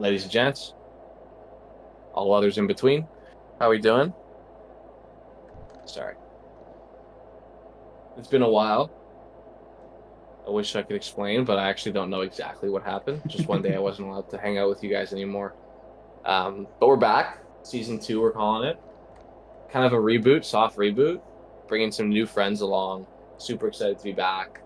ladies and gents, all others in between. How we doing? Sorry. It's been a while. I wish I could explain, but I actually don't know exactly what happened. Just one day I wasn't allowed to hang out with you guys anymore. But we're back. Season 2, we're calling it. Kind of a reboot, soft reboot. Bringing some new friends along. Super excited to be back.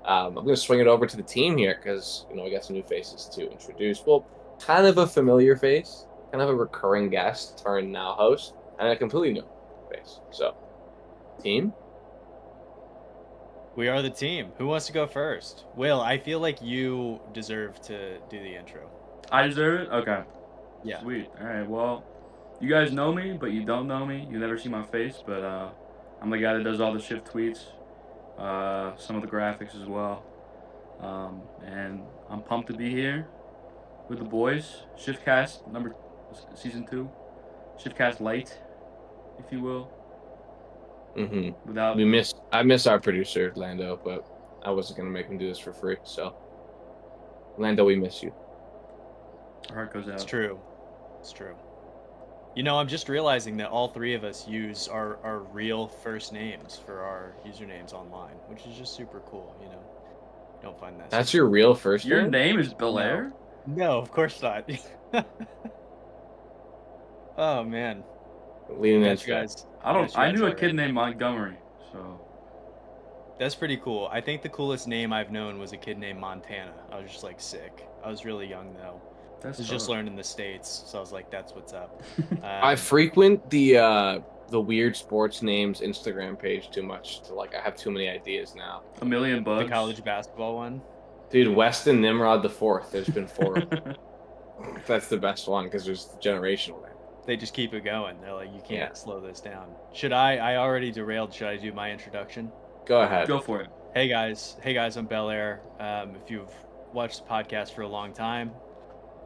I'm going to swing it over to the team here because, we got some new faces to introduce. Well, kind of a familiar face, kind of a recurring guest turned now host, and a completely new face. So, team? We are the team. Who wants to go first? Will, I feel like you deserve to do the intro. I deserve it? Okay. Yeah. Sweet. Alright, well, you guys know me, but you don't know me. You never see my face, but I'm the guy that does all the shift tweets, some of the graphics as well. And I'm pumped to be here with the boys. ShiftCast season 2. ShiftCast light, if you will. Mm-hmm. Without I miss our producer, Lando, but I wasn't going to make him do this for free. So, Lando, we miss you. our heart goes out. It's true. It's true. I'm just realizing that all three of us use our real first names for our usernames online, which is just super cool, You don't find that. That's your real first Your name? name is Belair? No, of course not. Oh, man. Leading Got edge you guys. I knew a kid named Montgomery, so That's pretty cool. I think the coolest name I've known was a kid named Montana. I was just like sick. I was really young though. I was just learning the States, so I was like, that's what's up. I frequent the weird sports names Instagram page too much to I have too many ideas now. A million bugs. The college basketball one. Dude, Weston Nimrod the fourth. There's been 4 of them. That's the best one because there's the generational there. They just keep it going. They're like, you can't slow this down. Should I already derailed. Should I do my introduction? Go ahead. Go for it. Hey guys, I'm Belair. If you've watched the podcast for a long time,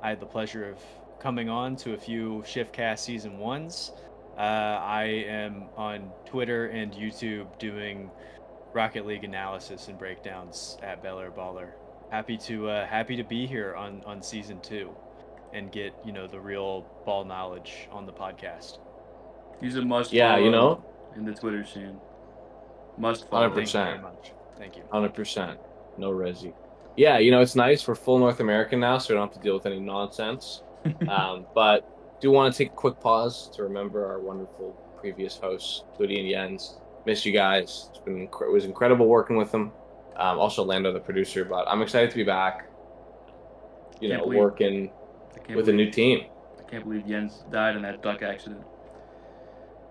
I had the pleasure of coming on to a few ShiftCast season 1s. I am on Twitter and YouTube doing Rocket League analysis and breakdowns at Belair Baller. Happy to be here on season 2 and get the real ball knowledge on the podcast. He's a must. Yeah, in the Twitter scene. Must follow. 100%. Thank you very much. Thank you. 100%. No resi. Yeah, it's nice. We're full North American now, so we don't have to deal with any nonsense. But do want to take a quick pause to remember our wonderful previous hosts, Woody and Jens. Miss you guys. It was incredible working with them. Also Lando, the producer. But I'm excited to be back. Working with a new team. I can't believe Jens died in that duck accident.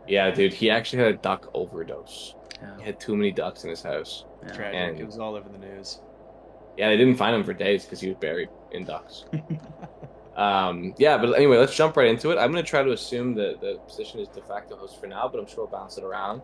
Yeah, dude. He actually had a duck overdose. Yeah. He had too many ducks in his house. Yeah. Tragic. And it was all over the news. Yeah, they didn't find him for days because he was buried in ducks. Yeah, but anyway, let's jump right into it. I'm going to try to assume that the position is de facto host for now, but I'm sure we'll bounce it around.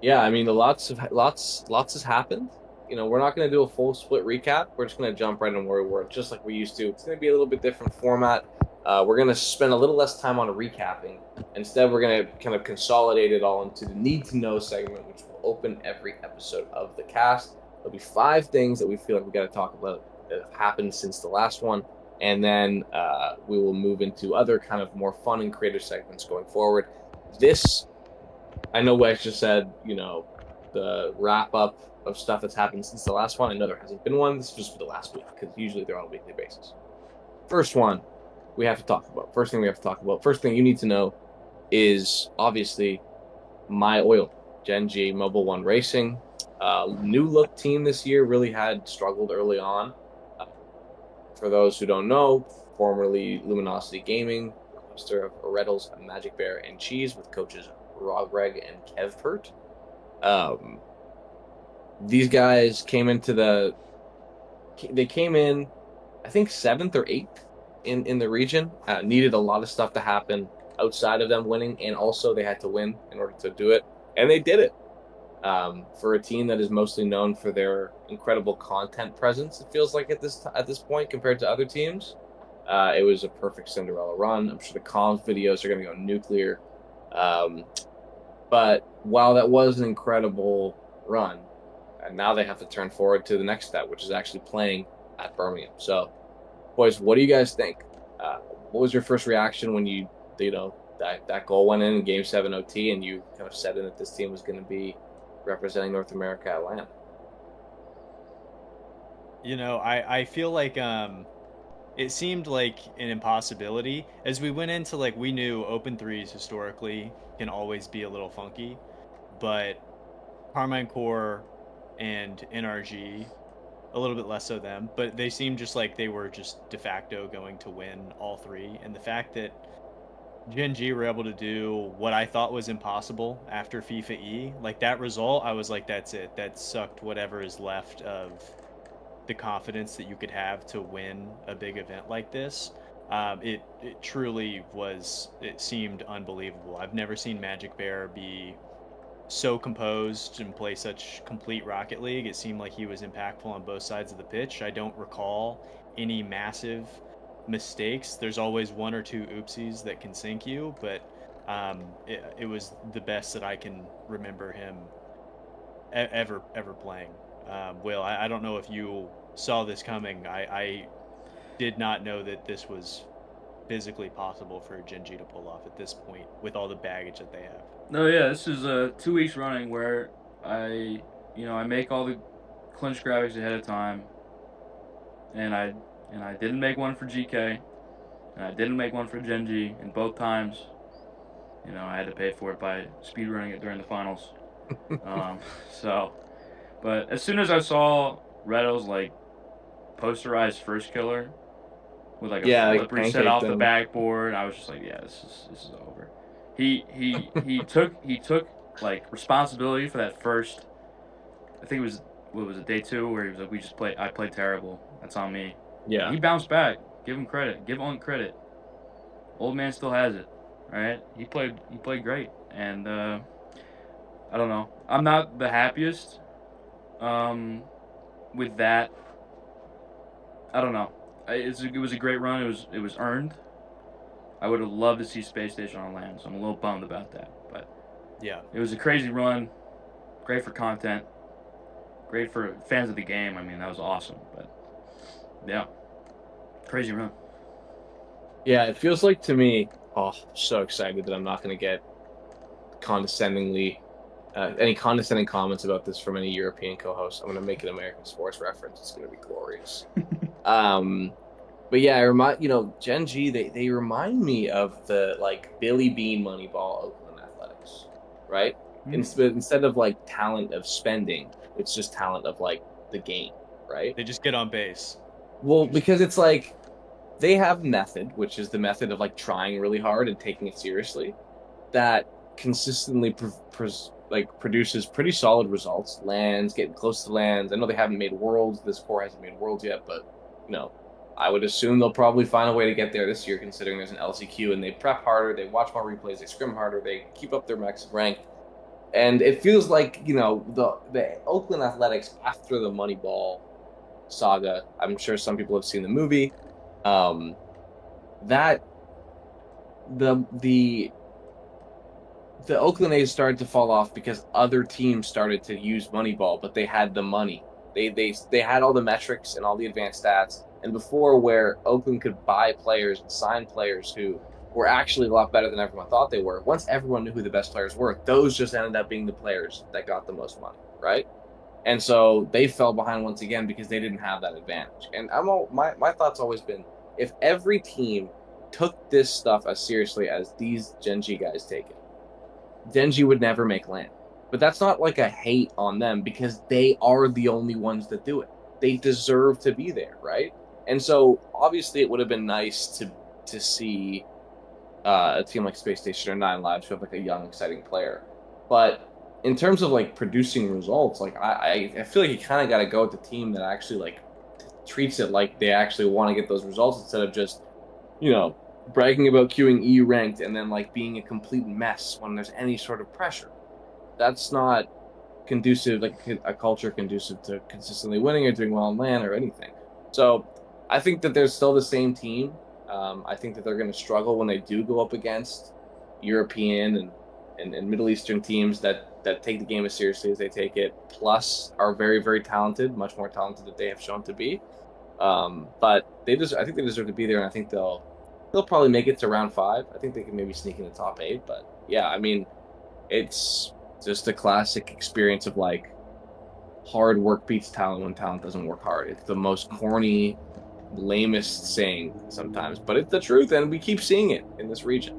Yeah, I mean, lots has happened. We're not going to do a full split recap. We're just going to jump right in where we were, just like we used to. It's going to be a little bit different format. We're going to spend a little less time on recapping. Instead, we're going to kind of consolidate it all into the Need to Know segment, which will open every episode of the cast. There'll be 5 things that we feel like we got to talk about that have happened since the last one. And then we will move into other kind of more fun and creative segments going forward. This, I know Wes just said, the wrap up of stuff that's happened since the last one. I know there hasn't been one. This is just for the last week because usually they're on a weekly basis. First one we have to talk about. First thing you need to know is obviously my oil, Gen.G Mobile One Racing. New look team this year, really had struggled early on. For those who don't know, formerly Luminosity Gaming, hoster of Reddles, Magic Bear, and Cheese with coaches Rogreg and Kevpert. These guys came in, I think 7th or 8th in the region. Needed a lot of stuff to happen outside of them winning, and also they had to win in order to do it, and they did it. For a team that is mostly known for their incredible content presence, it feels like at this point compared to other teams, it was a perfect Cinderella run. I'm sure the comms videos are going to go nuclear. But while that was an incredible run, and now they have to turn forward to the next step, which is actually playing at Birmingham. So Boys, what do you guys think? What was your first reaction when that goal went in Game 7 OT and you kind of said in that this team was going to be representing North America at LAN? I feel like it seemed like an impossibility as we went into, like, we knew open threes historically can always be a little funky, but Carmine Core and NRG, a little bit less so them, but they seemed just like they were just de facto going to win all three. And the fact that Gen.G were able to do what I thought was impossible after FIFA E, like that result, I was like, that's it. That sucked whatever is left of the confidence that you could have to win a big event like this. It truly was. It seemed unbelievable. I've never seen Magic Bear be so composed and play such complete Rocket League. It seemed like he was impactful on both sides of the pitch. I don't recall any massive mistakes. There's always one or two oopsies that can sink you, but it was the best that I can remember him ever playing. Will, I don't know if you saw this coming. I did not know that this was physically possible for Gen.G to pull off at this point with all the baggage that they have. No, yeah, this is 2 weeks running where I make all the clinch graphics ahead of time, and I didn't make one for GK, and I didn't make one for Gen.G, and both times, I had to pay for it by speedrunning it during the finals. um, so, but as soon as I saw Redo's like posterized first killer with like a Yeah, like flip reset pancake off the them. backboard, I was just like, yeah, this is over. He took like responsibility for that first. I think it was, what was it, day 2, where he was like, I played terrible. That's on me. Yeah. He bounced back. Give him credit. Give Owen credit. Old man still has it, right? He played great, and I don't know. I'm not the happiest with that. I don't know. It was a great run. It was earned. I would have loved to see Space Station on land, so I'm a little bummed about that. But Yeah. it was a crazy run. Great for content. Great for fans of the game. I mean, that was awesome. But yeah, crazy run. Yeah, it feels like to me, I'm so excited that I'm not going to get any condescending comments about this from any European co-hosts. I'm going to make an American sports reference. It's going to be glorious. But yeah, Gen.G, they remind me of the like Billy Bean Moneyball Oakland Athletics, right? Instead of like talent of spending, it's just talent of like the game, right? They just get on base. Well, because it's like they have method, which is the method of like trying really hard and taking it seriously, that consistently produces pretty solid results. Lands, getting close to lands. I know they haven't made worlds. This core hasn't made worlds yet, but I would assume they'll probably find a way to get there this year, considering there's an LCQ and they prep harder, they watch more replays, they scrim harder, they keep up their max rank. And it feels like, the Oakland Athletics after the Moneyball saga, I'm sure some people have seen the movie, that the Oakland A's started to fall off because other teams started to use Moneyball, but they had the money. They had all the metrics and all the advanced stats. And before, where Oakland could buy players and sign players who were actually a lot better than everyone thought they were, once everyone knew who the best players were, those just ended up being the players that got the most money, right? And so they fell behind once again because they didn't have that advantage. And my thought's always been, if every team took this stuff as seriously as these Gen.G guys take it, Gen.G would never make land. But that's not like a hate on them, because they are the only ones that do it. They deserve to be there, right? And so obviously it would have been nice to see a team like Space Station or Nine Lives who have like a young, exciting player. But in terms of like producing results, like I feel like you kind of got to go with the team that actually like treats it like they actually want to get those results, instead of just bragging about queuing E ranked and then like being a complete mess when there's any sort of pressure. That's not conducive, like a culture conducive to consistently winning or doing well on LAN or anything. So I think that they're still the same team. I think that they're going to struggle when they do go up against European and Middle Eastern teams that take the game as seriously as they take it, plus are very, very talented, much more talented than they have shown to be. But I think they deserve to be there, and I think they'll probably make it to round 5. I think they can maybe sneak in the top 8. But yeah, I mean, it's just a classic experience of like hard work beats talent when talent doesn't work hard. It's the most corny, lamest saying sometimes, but it's the truth, and we keep seeing it in this region.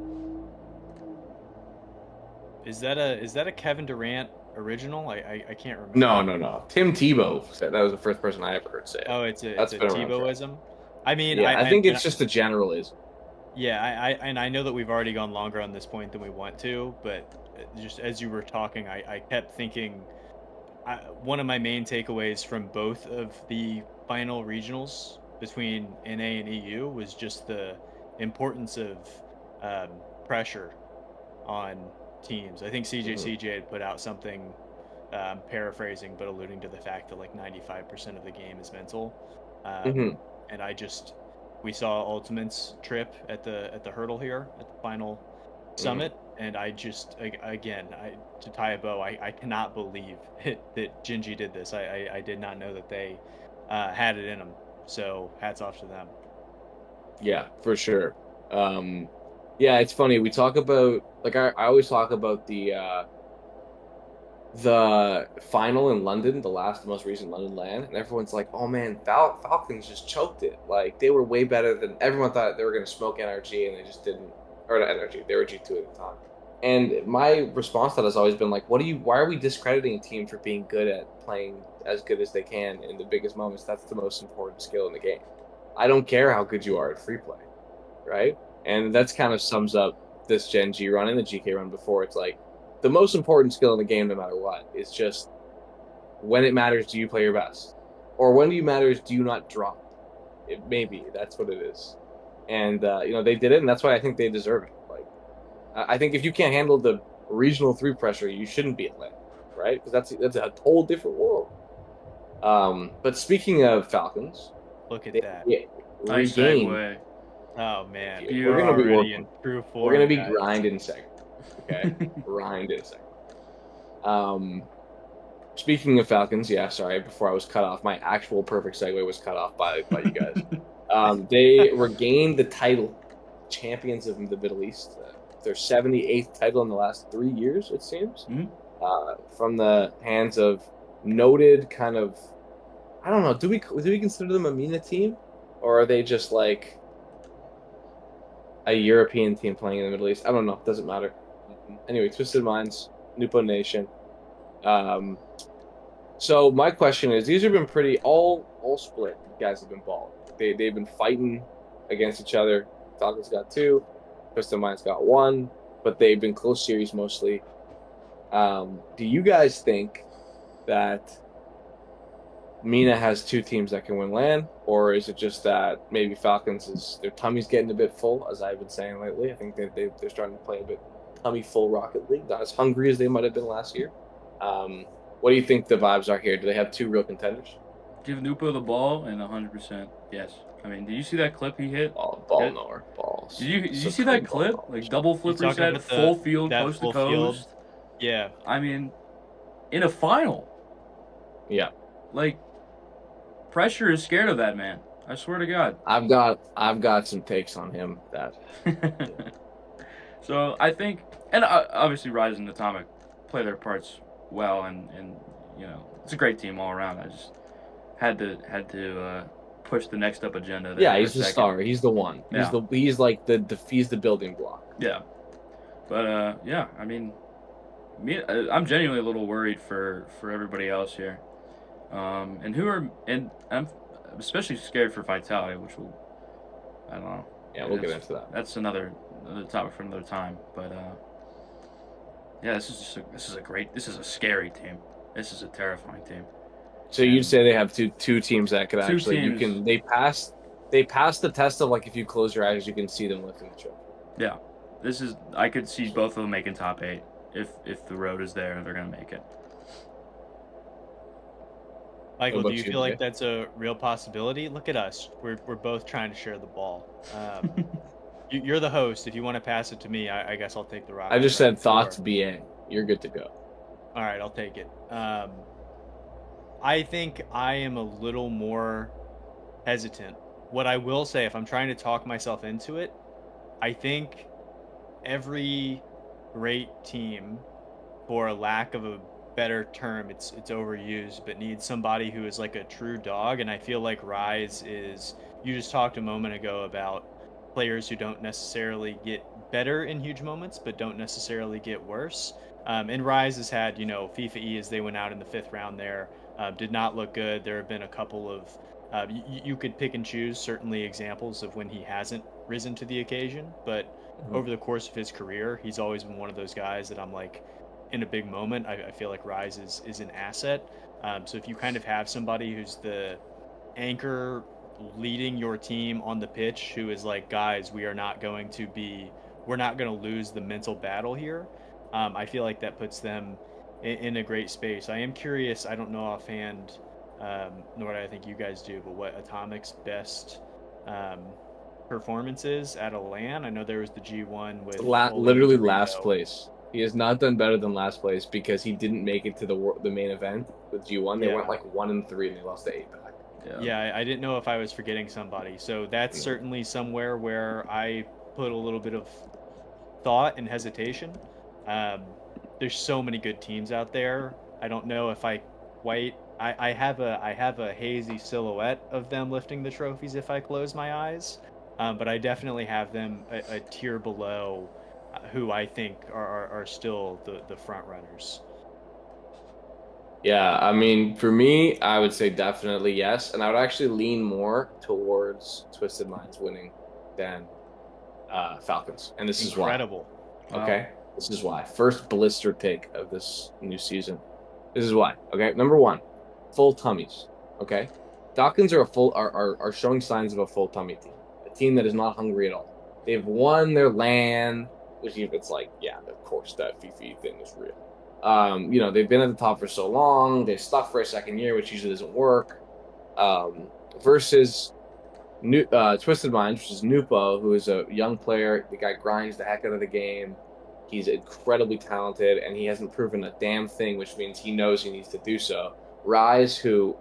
Is that a Kevin Durant original? I can't remember. No. Tim Tebow said that was the first person I ever heard say it. Oh, it's That's a been around forever. Tebowism. I mean, Yeah, I think it's just a generalism. Yeah, I know that we've already gone longer on this point than we want to, but just as you were talking, I kept thinking one of my main takeaways from both of the final regionals between NA and EU was just the importance of um, pressure on teams. I think CJ had put out something, paraphrasing but alluding to the fact that like 95% of the game is mental, Mm-hmm. and we saw Ultimate's trip at the hurdle here at the final summit, and I just again to tie a bow, I cannot believe that Gen.G did this. I did not know that they had it in them. So hats off to them. Yeah, for sure. Yeah, it's funny. We talk about like I always talk about the final in London, the most recent London LAN, and everyone's like, "Oh man, Falcons just choked it. Like they were way better than everyone thought they were going to smoke NRG, and they just didn't. Or not NRG, they were G2 at the time." And my response to that has always been like, why are we discrediting a team for being good at playing as good as they can in the biggest moments? That's the most important skill in the game. I don't care how good you are at free play, right? And that's kind of sums up this Gen.G run and the GK run before. It's like the most important skill in the game, no matter what, is just when it matters, do you play your best? Or when it matters, do you not drop? Maybe that's what it is. And, they did it, and that's why I think they deserve it. Like, I think if you can't handle the regional 3 pressure, you shouldn't be at LAN, right? Because that's a whole different world. But speaking of Falcons, Look at that. Nice regained. segue. Oh man, We're gonna be already working. in true form. We're gonna be guys. grinding second. Okay, grinding second. Speaking of Falcons, yeah, sorry, before I was cut off, my actual perfect segue was cut off by you guys. They regained the title, champions of the Middle East. Their 78th title in the last 3 years, it seems, from the hands of noted kind of, I don't know, do we consider them a MENA team, or are they just like a European team playing in the Middle East? I don't know. It doesn't matter. Anyway, Twisted Minds, Nupo Nation. So my question is, these have been pretty all split. You guys have been balled. They've been fighting against each other. Falcons got 2, Twisted Minds got 1, but they've been close series mostly. Do you guys think that MENA has 2 teams that can win LAN, or is it just that maybe Falcons their tummy's getting a bit full, as I've been saying lately? I think they're starting to play a bit tummy full Rocket League, not as hungry as they might have been last year. What do you think the vibes are here? Do they have 2 real contenders? Give Nupo the ball, and 100% yes. I mean, did you see that clip he hit? Ball nor balls. Did you see that clip? Like double flip reset, full field, coast to coast. Yeah. I mean, in a final. Yeah. Like, pressure is scared of that man. I swear to God. I've got some takes on him that. So I think, and obviously Rise and Atomic play their parts well, and it's a great team all around. I just had to push the next up agenda. Yeah, he's the star. He's the one. Yeah. He's like he's the building block. Yeah, but yeah, I mean, I'm genuinely a little worried for everybody else here, and I'm especially scared for Vitality, which I don't know. Yeah, we'll get into that. That's another topic for another time. But yeah, this is a scary team. This is a terrifying team. So you'd say they have two teams that could actually they pass the test of like if you close your eyes you can see them lifting the trophy. Yeah, I could see both of them making top 8 if the road is there, they're gonna make it. Michael, do you feel like that's a real possibility? Look at us. We're both trying to share the ball. You're the host. If you want to pass it to me, I guess I'll take the rock. I just said thoughts BA. You're good to go. All right, I'll take it. I think I am a little more hesitant. What I will say, if I'm trying to talk myself into it, I think every great team, for a lack of a better term, it's overused, but needs somebody who is like a true dog. And I feel like Rise is. You just talked a moment ago about players who don't necessarily get better in huge moments, but don't necessarily get worse. And Rise has had, FIFA E as they went out in the 5th round there, did not look good. There have been a couple of, you could pick and choose certainly examples of when he hasn't risen to the occasion, but over the course of his career, he's always been one of those guys that I'm like, in a big moment, I feel like Rise is an asset. So if you kind of have somebody who's the anchor leading your team on the pitch, who is like, guys, we're not going to lose the mental battle here. I feel like that puts them in a great space. I am curious. I don't know offhand, nor do I think you guys do, but what Atomic's best um, performance is at a LAN. I know there was the G1 with Literally last place. He has not done better than last place because he didn't make it to the main event with G1. They went like 1-3 and they lost to APAC. Yeah, I didn't know if I was forgetting somebody. So that's certainly somewhere where I put a little bit of thought and hesitation. There's so many good teams out there. I don't know if I quite. I have a hazy silhouette of them lifting the trophies if I close my eyes, but I definitely have them a tier below, who I think are still the front runners. Yeah, I mean, for me, I would say definitely yes, and I would actually lean more towards Twisted Minds winning than Falcons, and this Incredible. is why. Okay, this is why. First blister take of this new season. This is why. Okay, number one, full tummies. Okay, Falcons are showing signs of a full tummy team, a team that is not hungry at all. They've won their LAN, which it's like, yeah, of course that FIFA thing is real. They've been at the top for so long. They're stuck for a second year, which usually doesn't work. Versus Twisted Minds, which is Nupo, who is a young player. The guy grinds the heck out of the game. He's incredibly talented, and he hasn't proven a damn thing, which means he knows he needs to do so. Rise, who,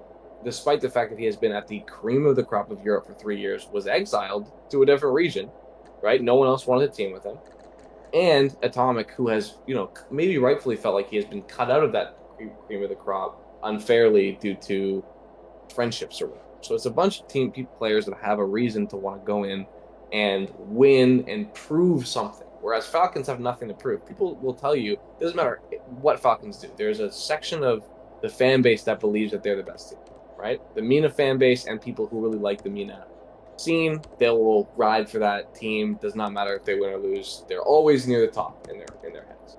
despite the fact that he has been at the cream of the crop of Europe for 3 years, was exiled to a different region, right? No one else wanted to team with him. And Atomic, who has, maybe rightfully felt like he has been cut out of that cream of the crop unfairly due to friendships or whatever. So it's a bunch of team players that have a reason to want to go in and win and prove something. Whereas Falcons have nothing to prove. People will tell you, it doesn't matter what Falcons do. There's a section of the fan base that believes that they're the best team, right? The MENA fan base and people who really like the MENA scene, they will ride for that team. Does not matter if they win or lose. They're always near the top in their heads.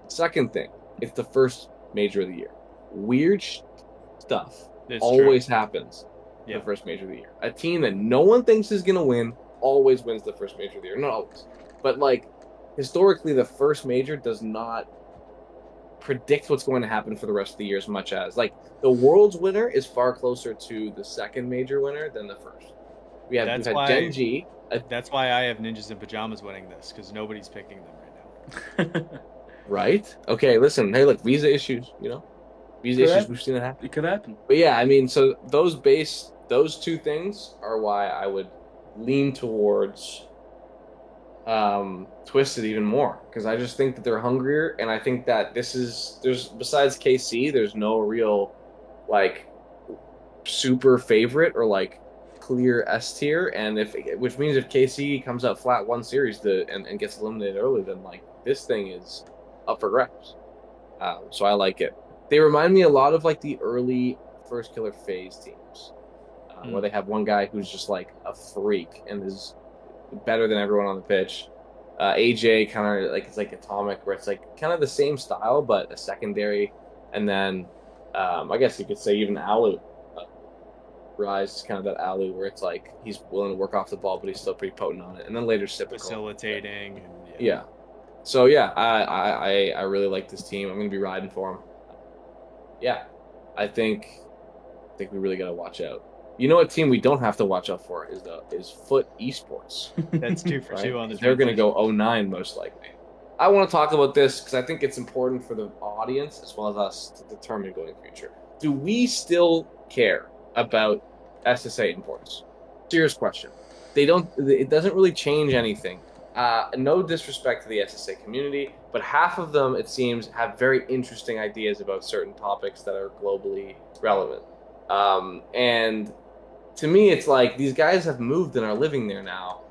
Second thing, it's the first major of the year. Weird stuff always happens the first major of the year. A team that no one thinks is going to win always wins the first major of the year. Not always. But, historically, the first major does not predict what's going to happen for the rest of the year as much as, the World's winner is far closer to the second major winner than the first. We've had Gen.G. That's why I have Ninjas in Pajamas winning this, because nobody's picking them right now. Right? Okay, listen. Hey, look, visa issues, Visa issues, we've seen it happen. It could happen. But yeah, I mean, so those two things are why I would lean towards Twisted even more, because I just think that they're hungrier, and I think that there's besides KC, there's no real super favorite or clear S tier, and which means if KC comes out flat one series and gets eliminated early, then this thing is up for grabs. So I like it. They remind me a lot of the early First Killer Phase teams, where they have one guy who's just a freak and is better than everyone on the pitch. AJ kind of it's Atomic, where it's kind of the same style but a secondary, and then I guess you could say even Alu. Rise is kind of that Alu where it's he's willing to work off the ball, but he's still pretty potent on it. And then later facilitating. Yeah. So yeah, I really like this team. I'm gonna be riding for them. Yeah, I think we really gotta watch out. You know what team we don't have to watch out for is Foot Esports. That's 2 for 2 on the. They're gonna go 0-9 most likely. I want to talk about this because I think it's important for the audience as well as us to determine going future. Do we still care about SSA imports. Serious question. They don't. It doesn't really change anything. No disrespect to the SSA community, but half of them, it seems, have very interesting ideas about certain topics that are globally relevant. And to me, it's like these guys have moved and are living there now.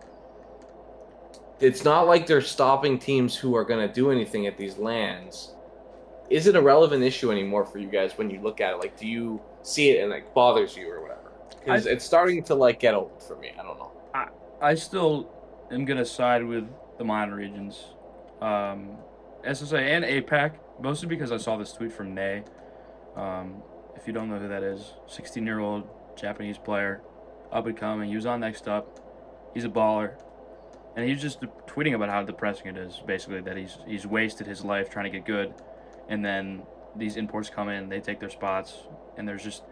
It's not like they're stopping teams who are going to do anything at these lands. Is it a relevant issue anymore for you guys when you look at it? Like, do you see it and like bothers you or whatever? Because it's starting to like get old for me. I don't know. I still am gonna side with the minor regions, SSA and APAC, mostly because I saw this tweet from Nay. If you don't know who that is, 16-year-old Japanese player, up and coming. He was on Next Up. He's a baller, and he's just tweeting about how depressing it is. Basically, that he's wasted his life trying to get good, and then these imports come in, they take their spots, and there's just,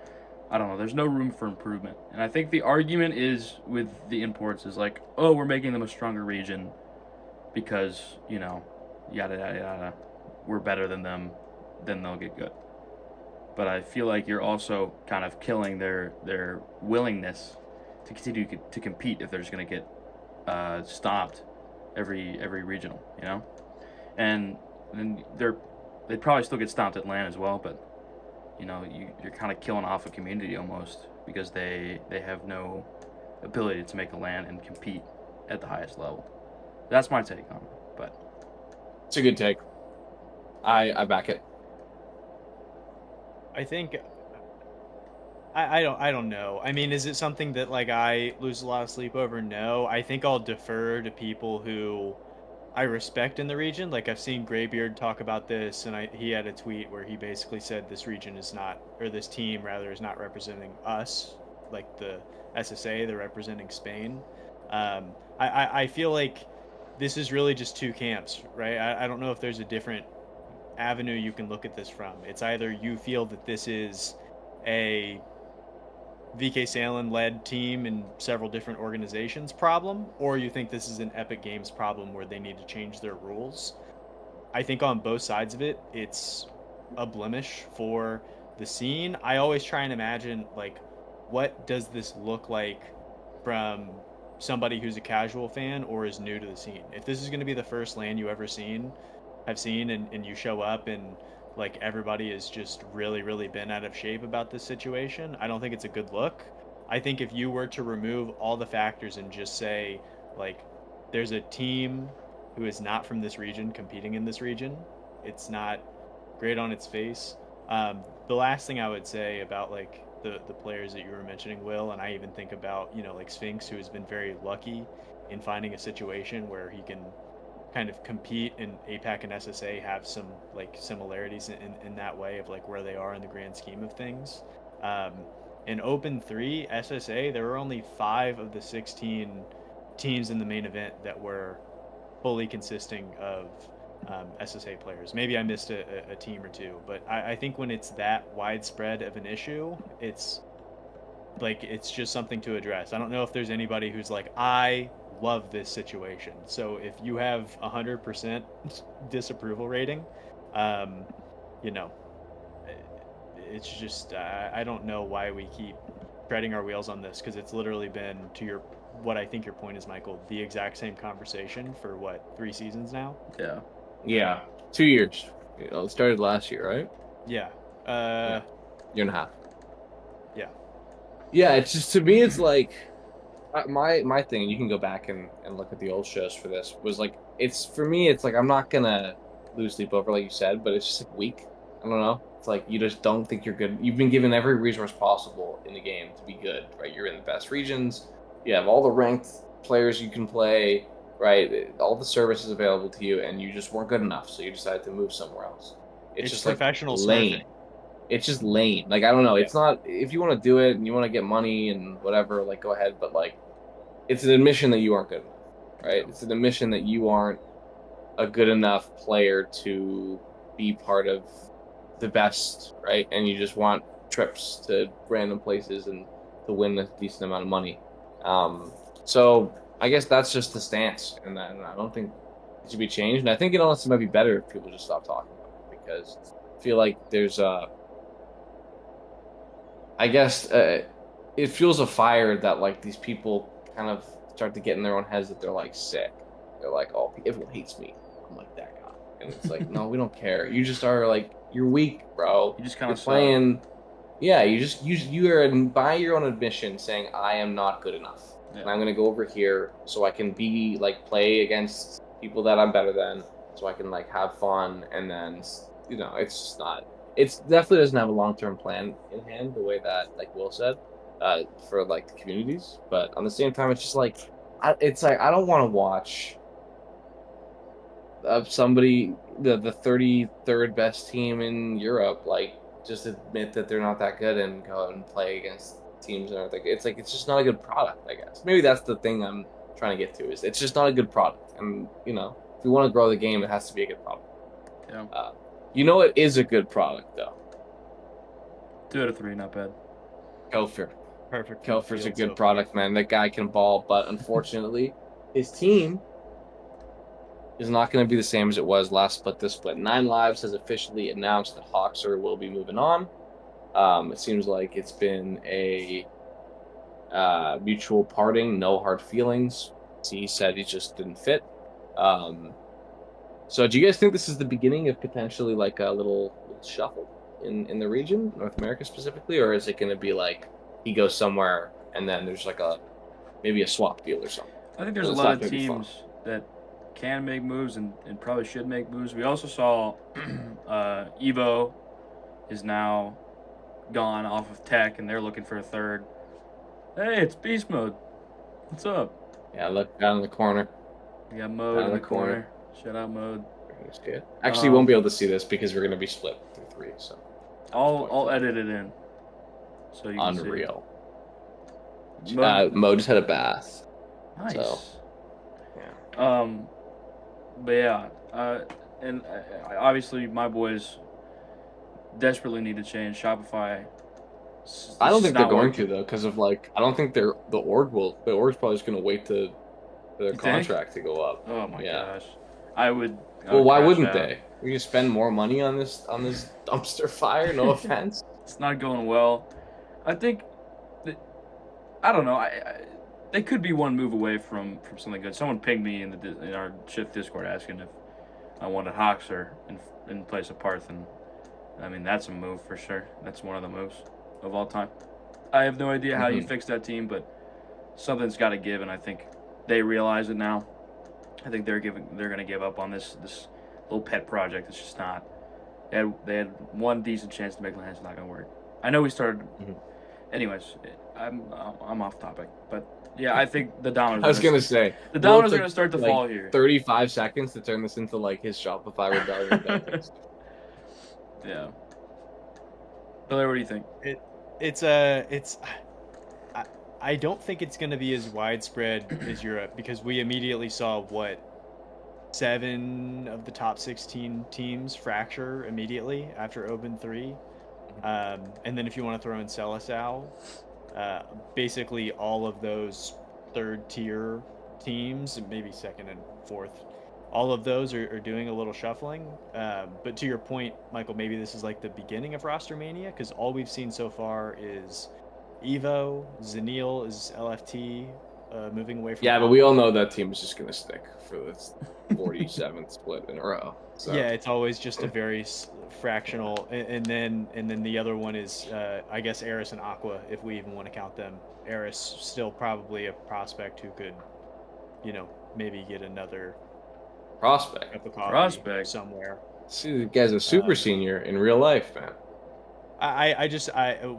I don't know, there's no room for improvement. And I think the argument is with the imports is like, oh, we're making them a stronger region because, yada, yada, yada. We're better than them, then they'll get good. But I feel like you're also kind of killing their willingness to continue to compete if they're just going to get stopped every regional, And then they'd probably still get stomped at LAN as well, but you're kind of killing off a community almost because they have no ability to make a LAN and compete at the highest level. That's my take on it, but it's a good take. I back it. I think I don't know. I mean, is it something that like I lose a lot of sleep over? No. I think I'll defer to people who I respect in the region. Like I've seen Graybeard talk about this, and he had a tweet where he basically said this region is not, or this team rather, is not representing us, like the SSA. They're representing Spain. I feel like this is really just two camps, right? I don't know if there's a different avenue you can look at this from. It's either you feel that this is a VK Salen led team in several different organizations problem, or you think this is an Epic Games problem where they need to change their rules. I think on both sides of it, it's a blemish for the scene. I always try and imagine, like, what does this look like from somebody who's a casual fan or is new to the scene? If this is going to be the first LAN you ever have seen, and you show up and like everybody is just really bent out of shape about this situation, I don't think it's a good look. I think if you were to remove all the factors and just say, like, there's a team who is not from this region competing in this region, it's not great on its face. The last thing I would say about like the players that you were mentioning, Will, and I even think about, like Sphinx, who has been very lucky in finding a situation where he can kind of compete, and APAC and SSA have some like similarities in that way of like where they are in the grand scheme of things. In Open 3, SSA, there were only 5 of the 16 teams in the main event that were fully consisting of SSA players. Maybe I missed a team or two, but I think when it's that widespread of an issue, it's just something to address. I don't know if there's anybody who's like, I love this situation. So if you have 100% disapproval rating, it's just I don't know why we keep treading our wheels on this, because it's literally been, to what I think your point is, Michael, the exact same conversation for 3 seasons now. Yeah, 2 years. It started last year, right? Yeah. Year and a half. Yeah. It's just, to me, it's like my thing, and you can go back and look at the old shows for this, was like, for me, it's like, I'm not gonna lose sleep over, like you said, but it's just like weak. I don't know. It's like you just don't think you're good. You've been given every resource possible in the game to be good, right? You're in the best regions. You have all the ranked players you can play, right? All the services available to you, and you just weren't good enough, so you decided to move somewhere else. It's just professional like lame. smurfing. It's just lame. Like, I don't know. Yeah. It's not, if you want to do it and you want to get money and whatever, like, go ahead. But like, it's an admission that you aren't good enough, right? It's an admission that you aren't a good enough player to be part of the best, right? And you just want trips to random places and to win a decent amount of money. So I guess that's just the stance, and I don't think it should be changed. And I think it honestly might be better if people just stop talking about it, because I feel like there's I guess it fuels a fire that like these people kind of start to get in their own heads that they're like sick. They're like, oh, everyone hates me. I'm like that guy, and it's like, no, we don't care. You just are like you're weak, bro. You just kind You're of suck. playing. Yeah, you are by your own admission saying I am not good enough, Yeah. and I'm gonna go over here so I can be like play against people that I'm better than, so I can like have fun, and then it's just not. It's definitely doesn't have a long-term plan in hand the way that like Will said, for like the communities. But on the same time, it's just like it's like I don't want to watch somebody the 33rd best team in Europe like just admit that they're not that good and go out and play against teams and everything. It's like it's just not a good product, I guess. Maybe that's the thing I'm trying to get to is it's just not a good product. And if we want to grow the game, it has to be a good product. Yeah. It is a good product though. 2 out of 3, not bad. Kofir. Perfect. Kofir's a good product, man. That guy can ball, but unfortunately, his team is not going to be the same as it was last split this split. 9 Lives has officially announced that Hoxer will be moving on. It seems like it's been a mutual parting, no hard feelings. He said he just didn't fit. So do you guys think this is the beginning of potentially like a little shuffle in the region, North America specifically, or is it going to be like he goes somewhere and then there's like maybe a swap deal or something? I think there's a lot of teams that can make moves and probably should make moves. We also saw Evo is now gone off of Tech, and they're looking for a third. Hey, it's Beast Mode. What's up? Yeah, look down in the corner. We got Mode in the corner. Shout out Mode. Actually, you won't be able to see this because we're going to be split through 3. So I'll edit it in. So you can unreal. See. Mo just had a bath. Nice. So, yeah. But yeah, and obviously my boys desperately need to change Shopify. I don't think they're going to though, because of like I don't think the org's probably just going to wait for their contract to go up. Oh my gosh, I would. Well, why wouldn't they? We can spend more money on this dumpster fire. No offense. It's not going well. I think. I don't know. They could be one move away from something good. Someone pinged me in our Shift Discord asking if I wanted Hoxer in place of Parth, and I mean that's a move for sure. That's one of the moves of all time. I have no idea how you fix that team, but something's got to give, and I think they realize it now. I think they're going to give up on this little pet project. It's just not. They had one decent chance to make land. It's not going to work. I know we started. Anyways, I'm off topic, but yeah, I think the dominoes. I was gonna say the dominoes are gonna start to fall here. 35 seconds to turn this into like his Shopify rebellion. Yeah. Billy, what do you think? I don't think it's gonna be as widespread as Europe because we immediately saw 7 of the top 16 teams fracture immediately after Open 3. And then if you want to throw in Seleção, basically all of those third tier teams, maybe second and fourth, all of those are doing a little shuffling. But to your point, Michael, maybe this is like the beginning of roster mania because all we've seen so far is Evo, Zenil is LFT, moving away from. Yeah, but we all know that team is just gonna stick for this 47th split in a row. So. Yeah, it's always just a very fractional, and then the other one is I guess Eris and Aqua, if we even want to count them. Eris still probably a prospect who could, maybe get another prospect somewhere. See, the guy's a super senior in real life, man.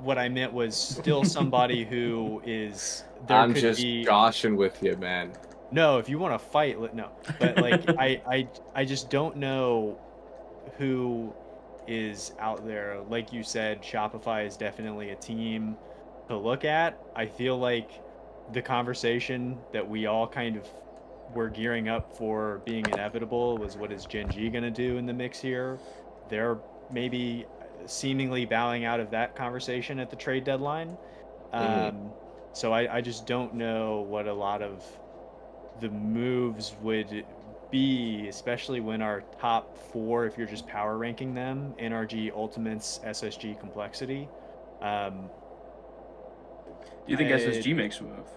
What I meant was still somebody who is. I'm just joshing with you, man. No, if you want to fight, no. But like, I just don't know who is out there. Like you said, Shopify is definitely a team to look at. I feel like the conversation that we all kind of were gearing up for being inevitable was what is Gen.G going to do in the mix here? They're maybe seemingly bowing out of that conversation at the trade deadline. So I just don't know what a lot of the moves would be, especially when our top 4, if you're just power ranking them, NRG, Ultimates, SSG, Complexity, Do you think SSG makes a move?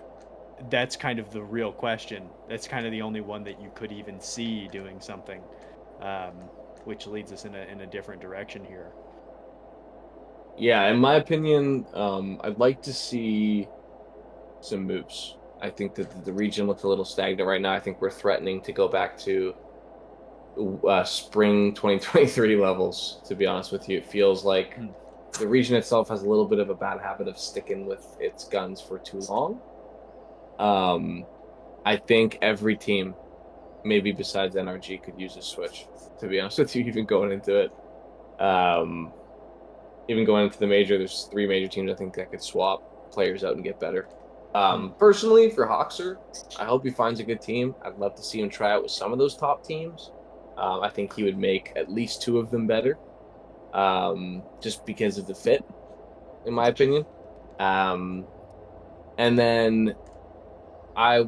That's kind of the real question. That's kind of the only one that you could even see doing something, which leads us in a different direction here. Yeah, in my opinion, I'd like to see some moves. I think that the region looks a little stagnant right now. I think we're threatening to go back to spring 2023 levels, to be honest with you. It feels like the region itself has a little bit of a bad habit of sticking with its guns for too long. I think every team, maybe besides NRG, could use a switch, to be honest with you, even going into it. Even going into the major, there's 3 major teams I think that could swap players out and get better. Personally, for Hoxer, I hope he finds a good team. I'd love to see him try out with some of those top teams. I think he would make at least 2 of them better, just because of the fit, in my opinion. And then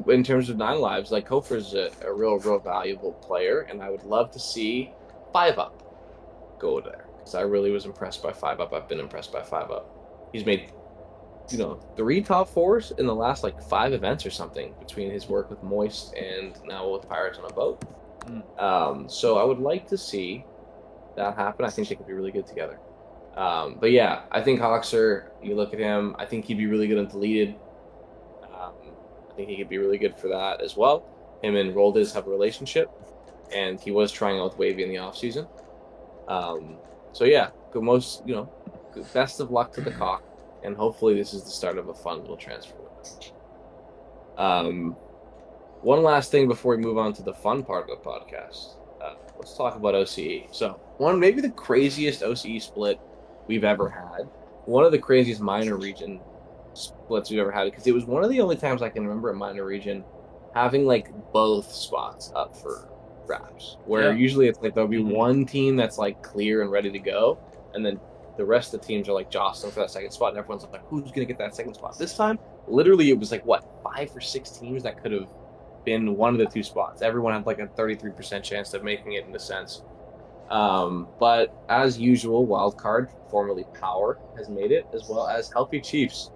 in terms of 9 Lives, like Kofer's a real valuable player, and I would love to see 5UP go there, because I really was impressed by 5UP. I've been impressed by 5UP. He's made 3 top 4s in the last 5 events or something, between his work with Moist and now with Pirates on a Boat. So I would like to see that happen. I think they could be really good together. But yeah, I think Hoxer, you look at him, I think he'd be really good on deleted. I think he could be really good for that as well. Him and Roldiz have a relationship, and he was trying out with Wavy in the offseason. So yeah, best of luck to the Cock, and hopefully this is the start of a fun little transfer with them. One last thing before we move on to the fun part of the podcast. Let's talk about OCE. So, maybe the craziest OCE split we've ever had. One of the craziest minor region splits we've ever had, because it was one of the only times I can remember a minor region having both spots up for grabs. Where usually it's there'll be one team that's clear and ready to go, and then the rest of the teams are jostling for that second spot, and everyone's who's gonna get that second spot? This time, literally, it was 5 or 6 teams that could have been one of the 2 spots. Everyone had a 33% chance of making it, in a sense. But as usual, Wildcard, formerly Power, has made it, as well as Healthy Chiefs,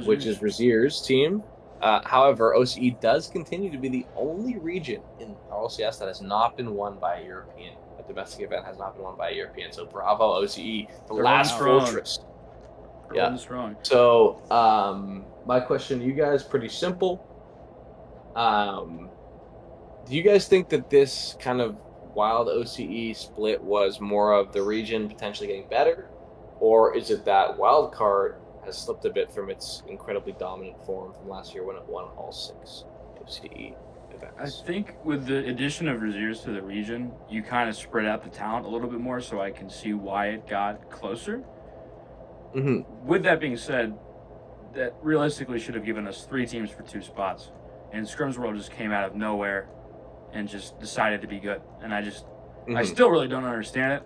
which is Razier's team. However, OCE does continue to be the only region in RLCS that has not been won by a European. A domestic event has not been won by a European. So bravo, OCE, the last fortress. Yeah. Strong. So my question to you guys, pretty simple. Do you guys think that this kind of wild OCE split was more of the region potentially getting better, or is it that Wildcard has slipped a bit from its incredibly dominant form from last year when it won all 6 OCE events? I think with the addition of Raziers to the region, you kind of spread out the talent a little bit more, so I can see why it got closer. With that being said, that realistically should have given us 3 teams for 2 spots, and Scrims World just came out of nowhere and just decided to be good, and I still really don't understand it.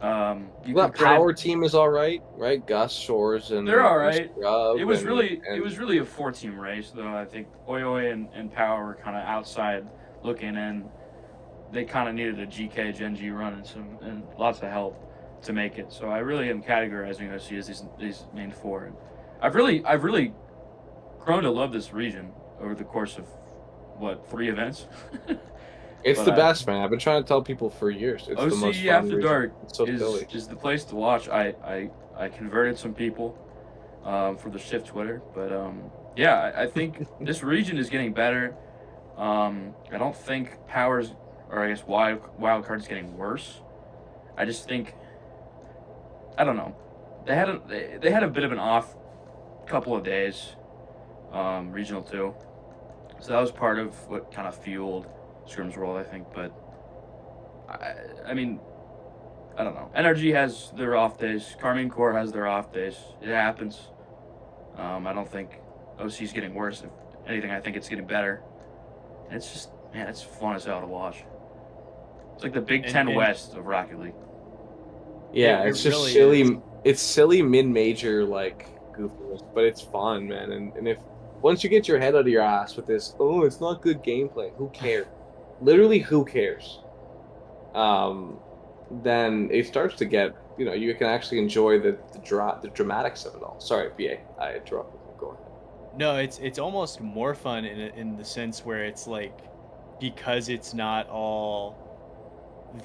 Power team is all right? Gus, Shores, and they're all right. It was really a 4-team race, though. I think Oi and Power were kind of outside looking in. They kind of needed a GK Gen.G run and lots of help to make it. So I really am categorizing OC as these main 4. And I've really grown to love this region over the course of 3 events. It's the best, man. I've been trying to tell people for years. It's OCE the most fun After region. Dark It's is the place to watch. I converted some people for the Shift Twitter, but I think this region is getting better. I don't think Powers, or I guess Wildcard, is getting worse. I just think, I don't know. They had a bit of an off couple of days, Regional 2. So that was part of what kind of fueled Scrims World, I think. But, I mean, I don't know. NRG has their off days. Carmine Corps has their off days. It happens. I don't think OC's getting worse. If anything, I think it's getting better. And it's just, man, it's fun as hell to watch. It's like the Big Ten West of Rocket League. Yeah, it's just really silly. Is. It's silly mid-major goofiness, but it's fun, man. And if once you get your head out of your ass with this, it's not good gameplay. Who cares? Literally, who cares? Then it starts to get you can actually enjoy the dramatics of it all. Sorry, BA, I interrupted you. Go ahead. No, it's almost more fun in the sense where it's like, because it's not all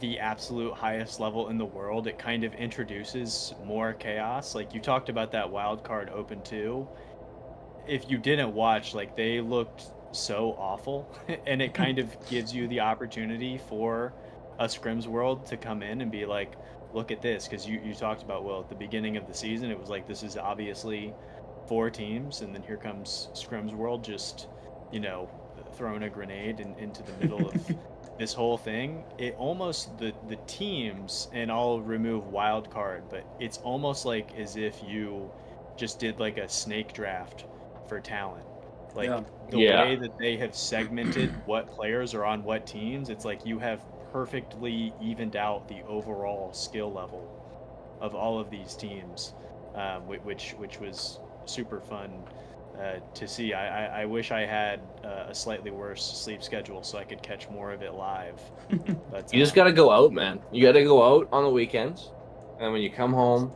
the absolute highest level in the world, it kind of introduces more chaos. Like you talked about that wild card open too. If you didn't watch, like they looked so awful, and it kind of gives you the opportunity for a scrims world to come in and be like, look at this, because you talked about, well, at the beginning of the season it was like, this is obviously 4 teams, and then here comes scrims world just, you know, throwing a grenade into the middle of this whole thing. It almost, the teams, and I'll remove wild card, but it's almost like as if you just did like a snake draft for talent. Like Yeah. the Yeah. way that they have segmented what players are on what teams, it's like you have perfectly evened out the overall skill level of all of these teams, which was super fun to see. I wish I had a slightly worse sleep schedule so I could catch more of it live. But You just got to go out, man. You got to go out on the weekends, and when you come home,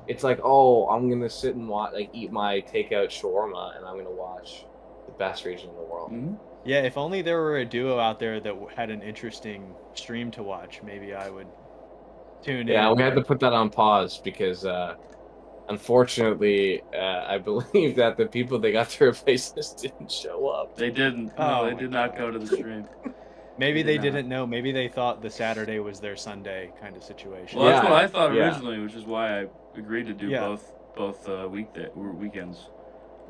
it's like, oh, I'm gonna sit and watch, like, eat my takeout shawarma, and I'm gonna watch the best region in the world. Mhm. yeah, if only there were a duo out there that had an interesting stream to watch, maybe I would tune Yeah, in. we had to put that on pause because, unfortunately, I believe that the people they got to replace us didn't show up. They didn't. Oh No, they my did not God. go to the stream. Maybe They they did not. didn't know. Maybe they thought the Saturday was their Sunday kind of situation. Well, that's Yeah, what I thought yeah. originally, which is why I agreed to do Yeah. both weekends.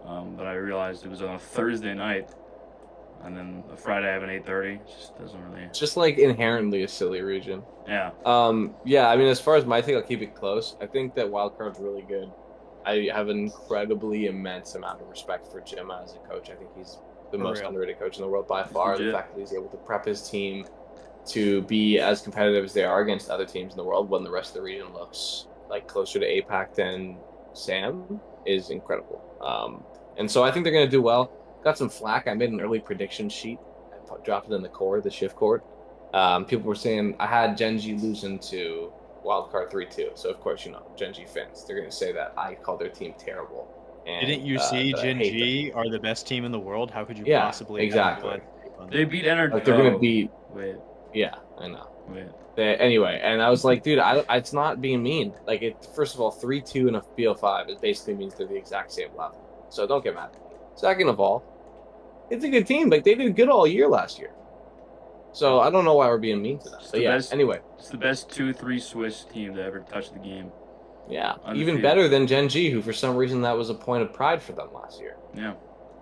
But I realized it was on a Thursday night, and then a Friday I have an 8:30. It just doesn't really. It's just like inherently a silly region. Yeah. Yeah, I mean, as far as my thing, I'll keep it close. I think that wildcard's really good. I have an incredibly immense amount of respect for Jim as a coach. I think he's the For most real. underrated coach in the world by far. The legit. fact that he's able to prep his team to be as competitive as they are against other teams in the world when the rest of the region looks like closer to APAC than Sam is incredible. And so I think they're going to do well. Got some flack. I made an early prediction sheet. I dropped it in the shift cord. People were saying I had Gen.G losing to wildcard 3-2. So, of course, Gen.G fans, they're going to say that I called their team terrible. And, Didn't you see that I hate them. Gen.G are the best team in the world? How could you Yeah, possibly exactly. have a take on They them? beat Energy. Like, they're going to beat. Wait. Yeah, I know. Wait. Anyway, and I was like, dude, it's not being mean. Like, first of all, 3-2 in a BO5, it basically means they're the exact same level. So don't get mad at me. Second of all, it's a good team. Like, they did good all year last year. So I don't know why we're being mean to them. It's But the yeah, best- anyway. It's the best 2-3 Swiss team to ever touch the game. Yeah, Undefeated. even better than Gen.G, who for some reason that was a point of pride for them last year. Yeah.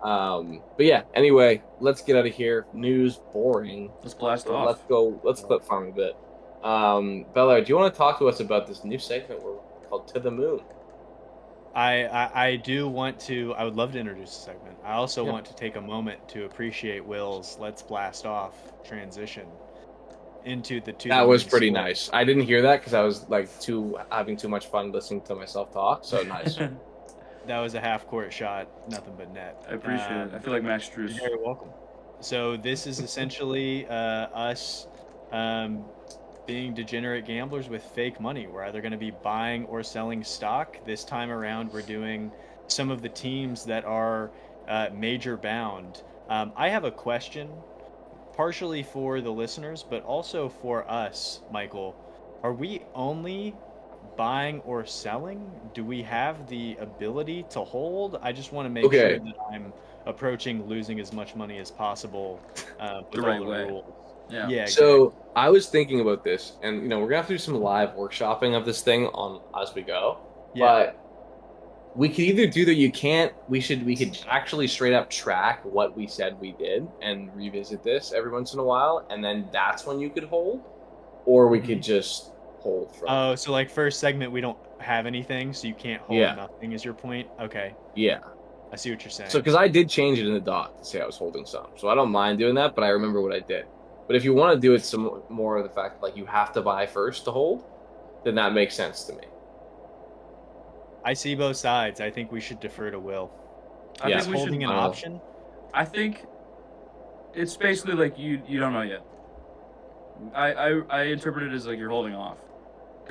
But yeah, anyway, let's get out of here. News, boring. Let's blast So off. let's go. Let's clip farm a bit. Bella, do you want to talk to us about this new segment called To the Moon? I do want to. I would love to introduce a segment. I also Yeah. want to take a moment to appreciate Will's "Let's Blast Off" transition into the two. That was pretty nice. I didn't hear that because I was like having too much fun listening to myself talk. So nice. That was a half-court shot, nothing but net. I appreciate it. I feel like Max You're Strus. very welcome. So this is essentially us being degenerate gamblers with fake money. We're either going to be buying or selling stock. This time around, we're doing some of the teams that are major bound. I have a question, partially for the listeners, but also for us, Michael. Are we only buying or selling? Do we have the ability to hold? I just want to make Okay. sure that I'm approaching losing as much money as possible with The all right the way. rules. Yeah. Yeah. So I was thinking about this, and we're gonna have to do some live workshopping of this thing on as we go. Yeah. But we could either do that. We could actually straight up track what we said we did and revisit this every once in a while, and then that's when you could hold, or we could just hold from. Oh, so like first segment we don't have anything, so you can't hold Yeah. nothing is your point? Okay. Yeah. I see what you're saying. So because I did change it in the doc to say I was holding some, so I don't mind doing that, but I remember what I did. But if you want to do it some more of the fact like you have to buy first to hold, then that makes sense to me. I see both sides. I think we should defer to Will. I Yeah. Is think we holding should. an option? I think it's basically like you don't know yet. I interpret it as like you're holding off.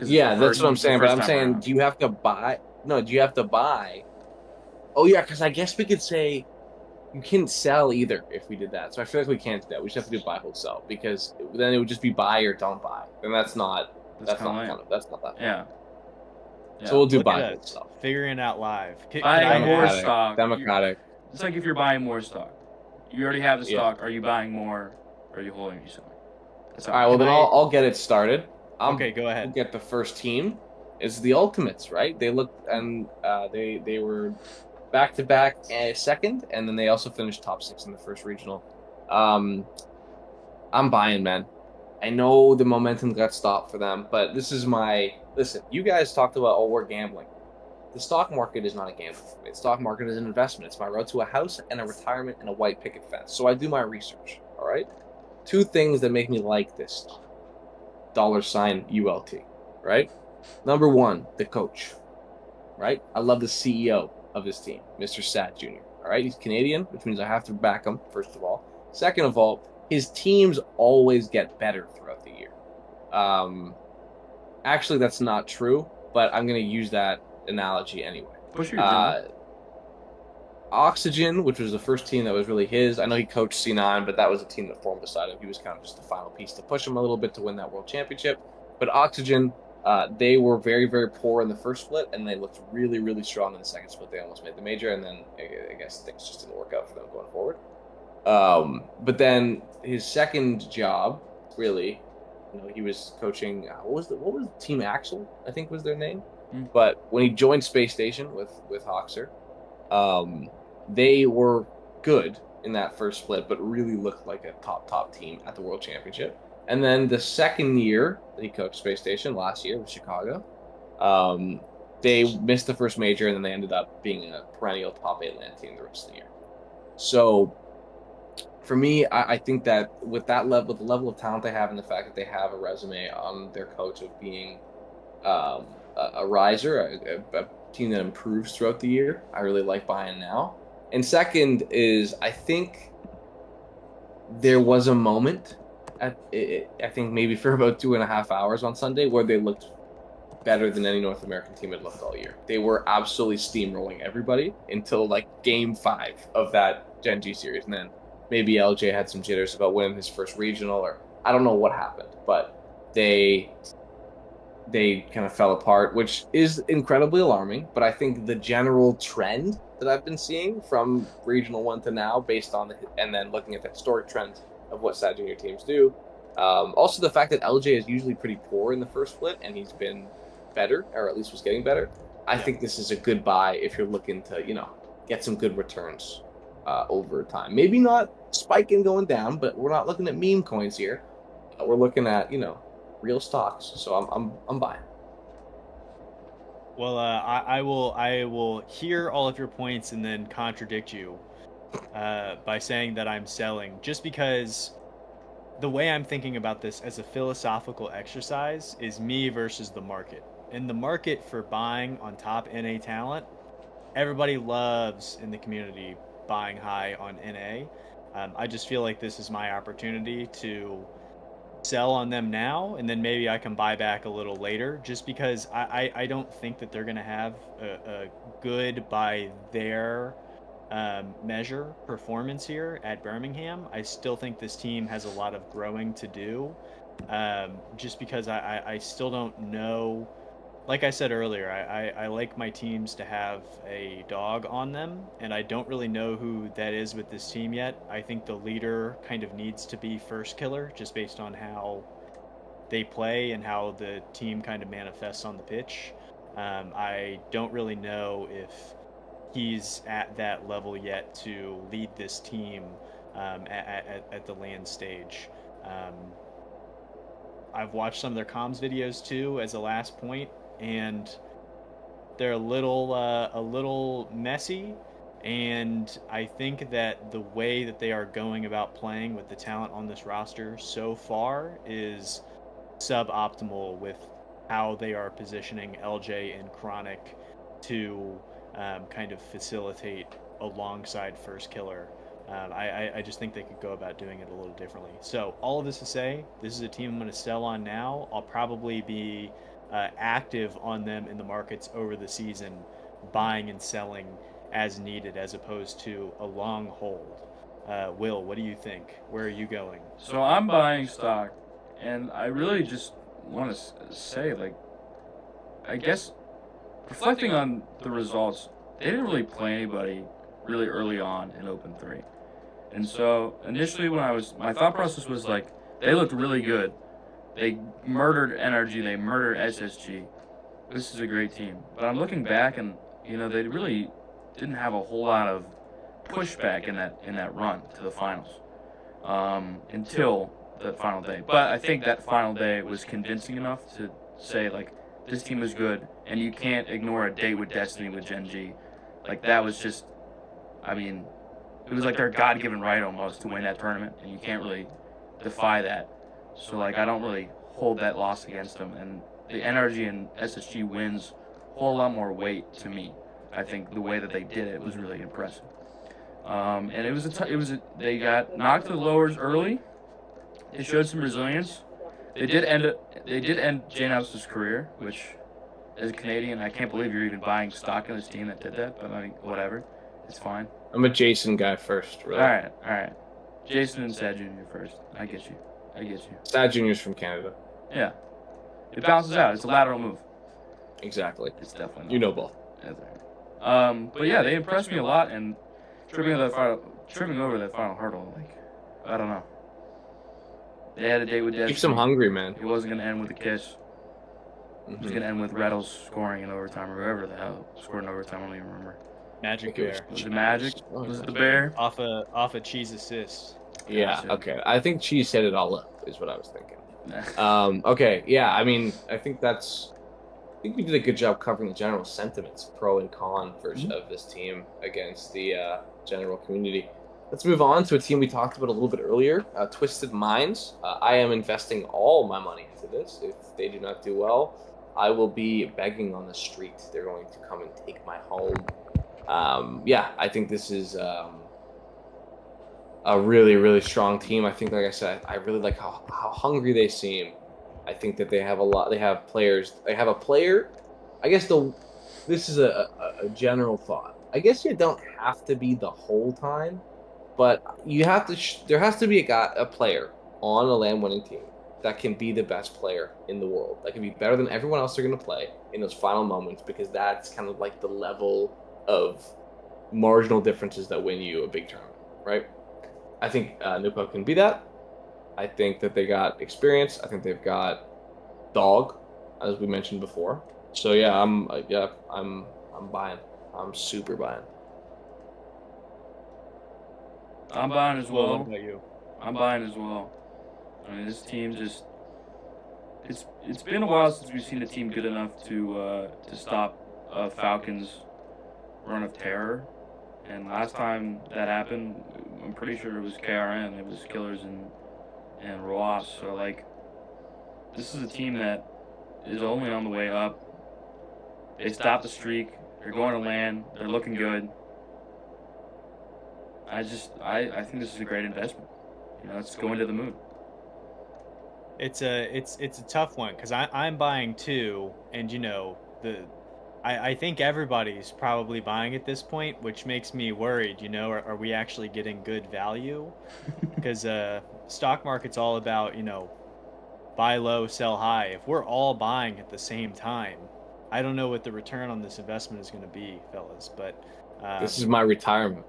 Yeah, that's what I'm saying. But first I'm time saying, around. do you have to buy? No, do you have to buy? Oh yeah, because I guess we could say you can't sell either if we did that. So I feel like we can't do that. We just have to do buy, hold, sell because then it would just be buy or don't buy, and That's kind of lame. that's not that fun. Yeah, So yeah. we'll do Look at buy, hold, us sell. figuring it out live. Can I Buying more ask? stock. Democratic. It's like if you're buying more stock. You already have the Yeah. stock. Are you buying more? Or are you holding? Are you selling? That's All right. Well, Can then I? I'll get it started. Okay, go We'll ahead. get the first team. Is the Ultimates, right? They looked and they were back to back second, and then they also finished top 6 in the first regional. Um, I'm buying, man. I know the momentum got stopped for them, but this is my listen. You guys talked about we're gambling. The stock market is not a gamble for me. The stock market is an investment. It's my road to a house and a retirement and a white picket fence. So I do my research. All right. 2 things that make me like this stock. $ULT. Right. Number 1, the coach. Right. I love the CEO of his team, Mr. Sat Jr. All right. He's Canadian, which means I have to back him, first of all. Second of all, his teams always get better throughout the year. Actually, that's not true, but I'm going to use that analogy anyway. What's your deal? Oxygen, which was the first team that was really his. I know he coached C9, but that was a team that formed beside him. He was kind of just the final piece to push him a little bit to win that world championship. But Oxygen, they were very, very poor in the first split, and they looked really, really strong in the second split. They almost made the major, and then I guess things just didn't work out for them going forward. But then his second job, really, he was coaching. What was Team Axel? I think was their name. But when he joined Space Station with Hoxer, they were good in that first split, but really looked like a top team at the World Championship. And then the second year that he coached Space Station last year with Chicago, they missed the first major, and then they ended up being a perennial top 8 land team the rest of the year. So for me, I think that with the level of talent they have, and the fact that they have a resume on their coach of being a riser, a team that improves throughout the year, I really like buying now. And second is, I think there was a moment, I think maybe for about 2.5 hours on Sunday, where they looked better than any North American team had looked all year. They were absolutely steamrolling everybody until like game 5 of that Gen.G series, and then maybe LJ had some jitters about winning his first regional, or I don't know what happened, but they kind of fell apart, which is incredibly alarming. But I think the general trend that I've been seeing from Regional 1 to now, based on and then looking at the historic trends of what Sad Junior teams do, also the fact that LJ is usually pretty poor in the first split, and he's been better, or at least was getting better. I think this is a good buy if you're looking to, get some good returns over time. Maybe not spiking going down, but we're not looking at meme coins here. We're looking at, real stocks. So I'm buying. Well, I will hear all of your points and then contradict you by saying that I'm selling, just because the way I'm thinking about this as a philosophical exercise is me versus the market. And the market for buying on top NA talent, everybody loves in the community buying high on NA. I just feel like this is my opportunity to sell on them now, and then maybe I can buy back a little later, just because I don't think that they're going to have a good, by their measure, performance here at Birmingham. I still think this team has a lot of growing to do, just because I still don't know. Like I said earlier, I like my teams to have a dog on them, and I don't really know who that is with this team yet. I think the leader kind of needs to be first killer, just based on how they play and how the team kind of manifests on the pitch. I don't really know if he's at that level yet to lead this team at the land stage. I've watched some of their comms videos too, as a last point, and they're a little messy. And I think that the way that they are going about playing with the talent on this roster so far is suboptimal with how they are positioning LJ and Chronic to kind of facilitate alongside First Killer. I just think they could go about doing it a little differently. So all of this to say, this is a team I'm going to sell on now. I'll probably be active on them in the markets over the season, buying and selling as needed, as opposed to a long hold. Will, what do you think? Where are you going? So I'm buying stock, and I really just want to say, like, I guess reflecting on the results, they didn't really play anybody really early on in Open 3. And so initially my thought process was like, they looked really good. They murdered NRG, they murdered SSG. This is a great team. But I'm looking back and, they really didn't have a whole lot of pushback in that run to the finals until the final day. But I think that final day was convincing enough to say, like, this team is good, and you can't ignore a date with Destiny with Gen.G. Like, that was just, I mean, it was like their God-given right almost to win that tournament, and you can't really defy that. So, like, I don't really hold that loss against them, and the NRG and SSG wins hold a lot more weight to me. I think the way that they did it was really impressive. And they got knocked to the lowers early. They showed some resilience. They did end Janouts' career, which, as a Canadian, I can't believe you're even buying stock in this team that did that. But I mean, whatever, it's fine. I'm a Jason guy first, really. All right. Jason and Sad Junior first. I get you. Sad Junior's from Canada. Yeah, it balances out. It's a lateral move. Exactly. It's definitely. You know both. That's all right. But yeah, they impressed me a lot, and tripping over that final hurdle, like, I don't know. They had a date with Destiny. Keeps them hungry, man. It wasn't going to end with a kiss. Mm-hmm. It was going to end with Reddles scoring in overtime, or whoever the hell scored in overtime. I don't even remember. Magic Bear. Was it Magic? Was it the Bear? Off a Cheese assist. Yeah, okay. I think Cheese set it all up, is what I was thinking. Okay, yeah, I mean, I think we did a good job covering the general sentiments, pro and con of this team against the general community. Let's move on to a team we talked about a little bit earlier, Twisted Minds. I am investing all my money into this. If they do not do well, I will be begging on the street. They're going to come and take my home. I think this is a really, really strong team. I think, like I said, I really like how hungry they seem. I think that they have a lot. They have players. They have a player. I guess this is a general thought. I guess you don't have to be the whole time, but you have to. There has to be a player on a LAN-winning team that can be the best player in the world. That can be better than everyone else they're going to play in those final moments, because that's kind of like the level of marginal differences that win you a big tournament, right? I think Nupo can be that. I think that they got experience. I think they've got dog, as we mentioned before. So yeah, I'm buying. I'm super buying. I'm buying as well. What about you? I'm buying as well. I mean, this team just it's been a while since we've seen a team good enough to stop Falcons' run of terror. And last time that happened, I'm pretty sure it was KRN. It was Killers and Roas. So, like, this is a team that is only on the way up. They stopped the streak. They're going to land. They're looking good. I think this is a great investment. Let's go into the moon. It's a tough one, because I'm buying too, and I think everybody's probably buying at this point, which makes me worried. Are we actually getting good value? Because stock market's all about buy low, sell high. If we're all buying at the same time, I don't know what the return on this investment is going to be, fellas. But this is my retirement.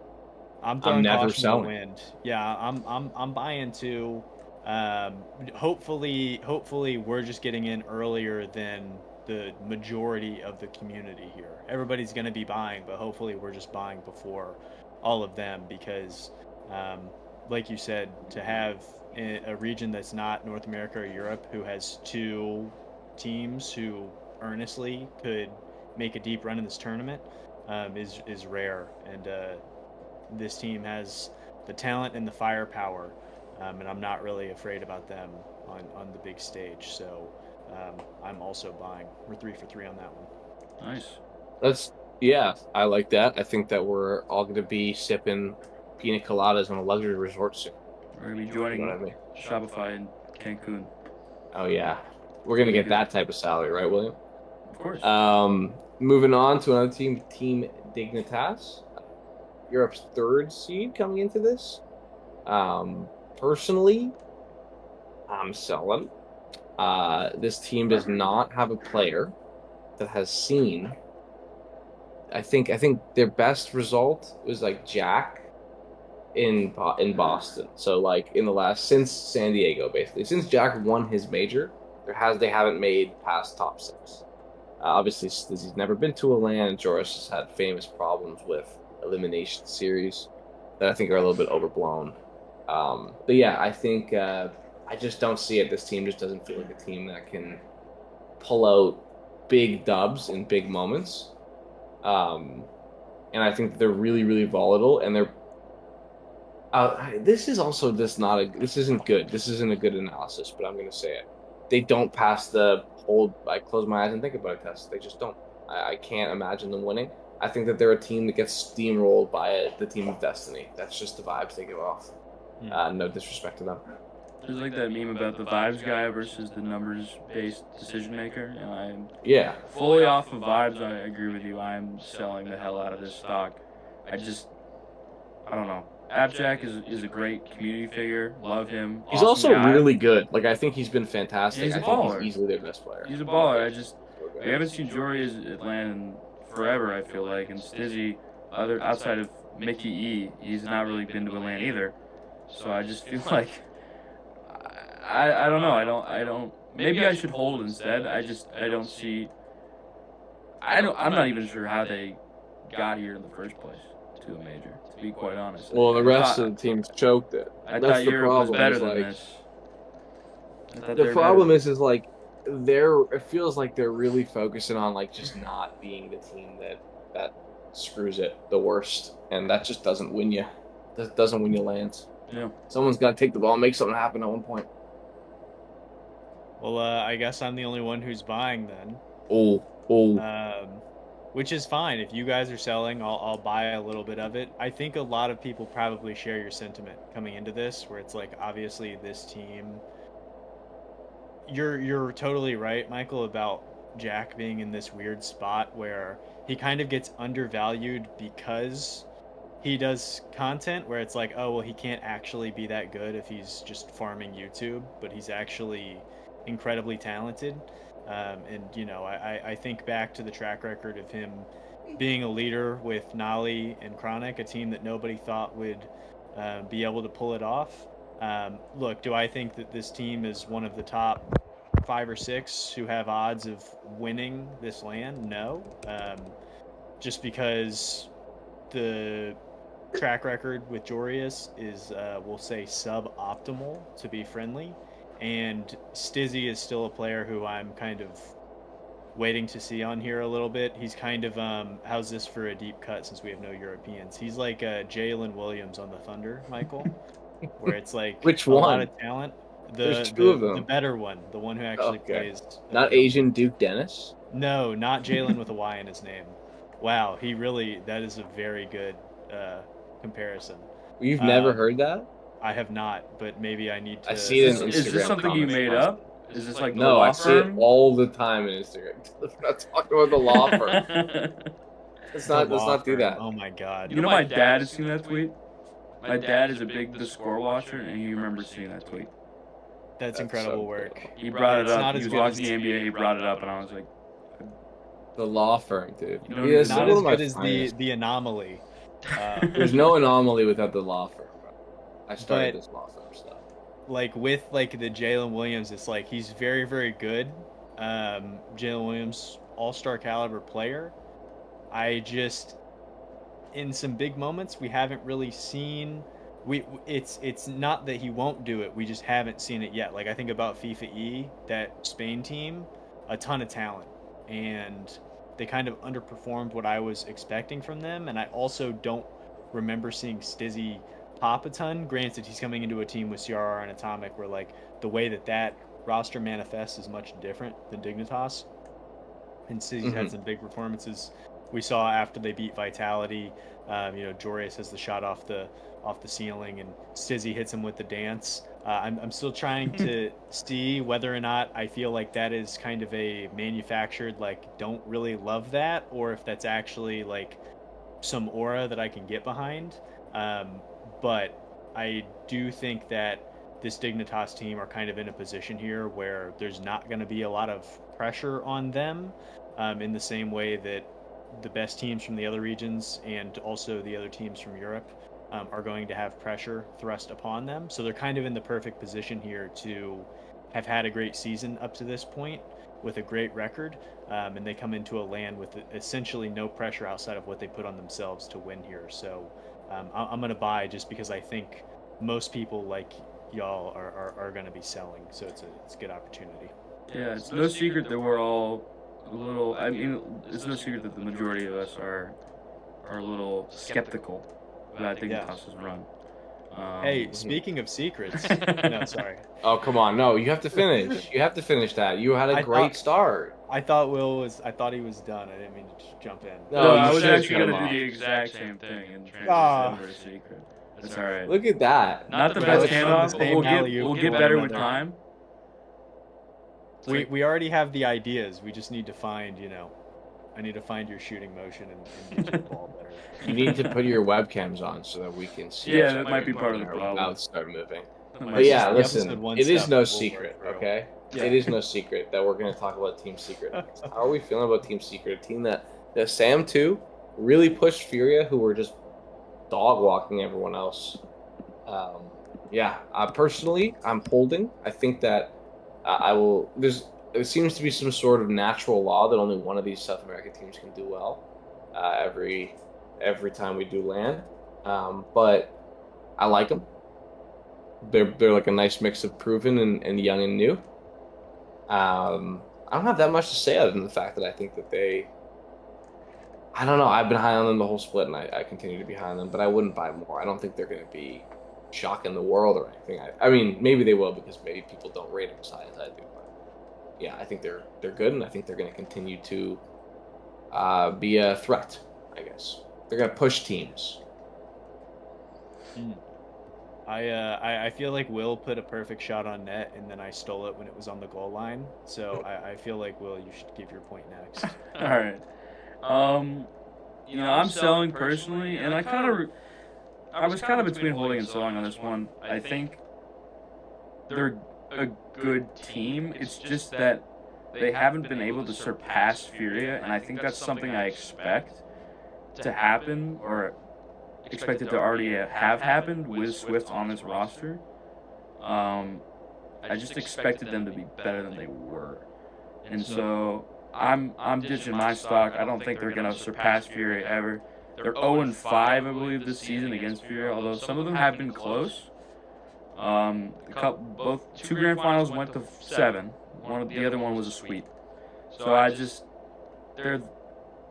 I'm throwing never caution to the selling. wind. Yeah, I'm buying too. Hopefully we're just getting in earlier than the majority of the community here. Everybody's going to be buying, but hopefully we're just buying before all of them, because like you said, to have a region that's not North America or Europe who has two teams who earnestly could make a deep run in this tournament is rare, and this team has the talent and the firepower, and I'm not really afraid about them on the big stage. So I'm also buying. We're 3 for 3 on that one. Nice. I like that. I think that we're all going to be sipping pina coladas on a luxury resort soon. We're going to be joining Shopify in Cancun. Oh yeah, We're gonna get that type of salary, right, William? Of course. Moving on to another team, Team Dignitas, Europe's third seed coming into this. Personally, I'm selling. This team does not have a player that has seen. I think their best result was like Jack in Boston. So like in the last since San Diego, basically since Jack won his major, they haven't made past top 6. Obviously, he's never been to a LAN, and Joris has had famous problems with elimination series that I think are a little bit overblown. But yeah, I think I just don't see it. This team just doesn't feel like a team that can pull out big dubs in big moments. And I think they're really, really volatile, and they're. This is also just not a. This isn't good. This isn't a good analysis, but I'm going to say it. They don't pass the hold. I close my eyes and think about a test. They just don't. I can't imagine them winning. I think that they're a team that gets steamrolled by the team of destiny. That's just the vibes they give off. No disrespect to them. There's like that meme about the vibes guy versus the numbers-based decision maker. And I'm fully off of vibes. I agree with you. I'm selling the hell out of this stock. I don't know. Abjack is a great community figure. Love him. He's awesome also guy. really good. Like I think he's been fantastic. Yeah, he's a I think baller. he's easily their best player. He's a baller. We haven't seen Jory at LAN in forever, I feel like, and Stizzy, outside of Mickey E, he's not really been to a LAN either. So I just feel like I don't know. I don't. Maybe I should hold instead. I don't see. I'm not even sure how they got here in the first place to a major. To be quite honest. Well, the rest of the teams choked it. I That's thought the Europe problem. was better than like, this. The problem is like it feels like they're really focusing on like just not being the team that screws it the worst, and that just doesn't win you. That doesn't win you lands. Yeah. Someone's got to take the ball and make something happen at one point. Well, I guess I'm the only one who's buying then. Which is fine. If you guys are selling, I'll buy a little bit of it. I think a lot of people probably share your sentiment coming into this, where it's like, obviously this team. You're totally right, Michael, about Jack being in this weird spot where he kind of gets undervalued because he does content where it's like, oh, well, he can't actually be that good if he's just farming YouTube, but he's actually incredibly talented. And, you know, I think back to the track record of him being a leader with Nolly and Chronic, a team that nobody thought would be able to pull it off. Look, do I think that this team is one of the top 5 or 6 who have odds of winning this LAN? No. Just because the track record with Jorius is, we'll say, suboptimal, to be friendly. And Stizzy is still a player who I'm kind of waiting to see on here a little bit. He's kind of, how's this for a deep cut since we have no Europeans? He's like Jalen Williams on the Thunder, Michael, where it's like Which a one? lot of talent. There's 2 of them. The better one, the one who actually plays. Not Asian Duke Dennis? No, not Jalen with a Y in his name. Wow, that is a very good comparison. You've never heard that? I have not, but maybe I need to. I see it in Is this Instagram something you comments. made up? Is this like the No, law I see it firm? all the time in Instagram. We're not talking about the law firm. Let's not do that. Oh my god. You know my dad has seen that tweet? My dad is a big The Score watcher, and he remembers seeing that tweet. That's incredible work. He brought it It's up. not He as was good watching as- the NBA, he brought it up, and I was like, The law firm, dude. You know, Yeah, it's Not one as of my good as finest. the anomaly. There's no anomaly without the law firm, bro. I started But- this law firm stuff. Like with like the Jalen Williams, it's like he's very, very good. Jalen Williams, all-star caliber player. I just, in some big moments, we haven't really seen. It's not that he won't do it. We just haven't seen it yet. Like I think about FIFA E, that Spain team, a ton of talent, and they kind of underperformed what I was expecting from them. And I also don't remember seeing Stizzy pop a ton. Granted, he's coming into a team with CRR and Atomic, where like the way that roster manifests is much different than Dignitas. And Stizzy's had some big performances. We saw after they beat Vitality, Joreus has the shot off the ceiling, and Stizzy hits him with the dance. I'm still trying to see whether or not I feel like that is kind of a manufactured, like, don't really love that, or if that's actually like some aura that I can get behind. But I do think that this Dignitas team are kind of in a position here where there's not going to be a lot of pressure on them, in the same way that the best teams from the other regions and also the other teams from Europe are going to have pressure thrust upon them. So they're kind of in the perfect position here to have had a great season up to this point with a great record, and they come into a land with essentially no pressure outside of what they put on themselves to win here. So I'm going to buy just because I think most people like y'all are going to be selling. So it's a good opportunity. Yeah, it's no secret that we're all a little. I mean, it's no secret that the majority of us are a little skeptical about Dignitas's run. Hey, speaking of secrets, no, sorry. Oh, come on. No, you have to finish. You have to finish that. You had a great start. I thought he was done. I didn't mean to just jump in. No, you I was should actually cut him gonna do off. the exact same thing and transition Ah. over to secret. That's all right. Look at that. Not the That best was handoff, fun. but we'll get One better with another. time. We already have the ideas. We just need to find, I need to find your shooting motion and get you the ball better. You need to put your webcams on so that we can see. Yeah, that might be part of the our problem. mouths start moving. That might But be- yeah, The listen, episode one it is stuff no we'll secret, work through. okay? Yeah. It is no secret that we're going to talk about Team Secret. How are we feeling about Team Secret? A team that Sam, too, really pushed Furia, who were just dog walking everyone else. Personally, I'm holding. I think that I will. There seems to be some sort of natural law that only one of these South American teams can do well every time we do land. But I like them. They're like a nice mix of proven and young and new. I don't have that much to say other than the fact that I think that I don't know. I've been high on them the whole split, and I continue to be high on them, but I wouldn't buy more. I don't think they're going to be shocking the world or anything. I mean, maybe they will because maybe people don't rate them as high as I do. But yeah, I think they're good, and I think they're going to continue to be a threat, I guess. They're going to push teams. I feel like Will put a perfect shot on net, and then I stole it when it was on the goal line. So I feel like, Will, you should give your point next. All right. I'm selling personally, and I was kind of between holding and selling on this one. I think they're a good team. It's just that they haven't been able to surpass Furia, and I think that's something I expect to happen, or expected to already have happened with Swift on this roster. I just expected them to be better than they were, and so I'm ditching my stock. I don't think they're gonna surpass Furia ever. They're 0-5, I believe, this season against Furia, although some of them have been close. Both two grand finals went to 7. The other one was a sweep. So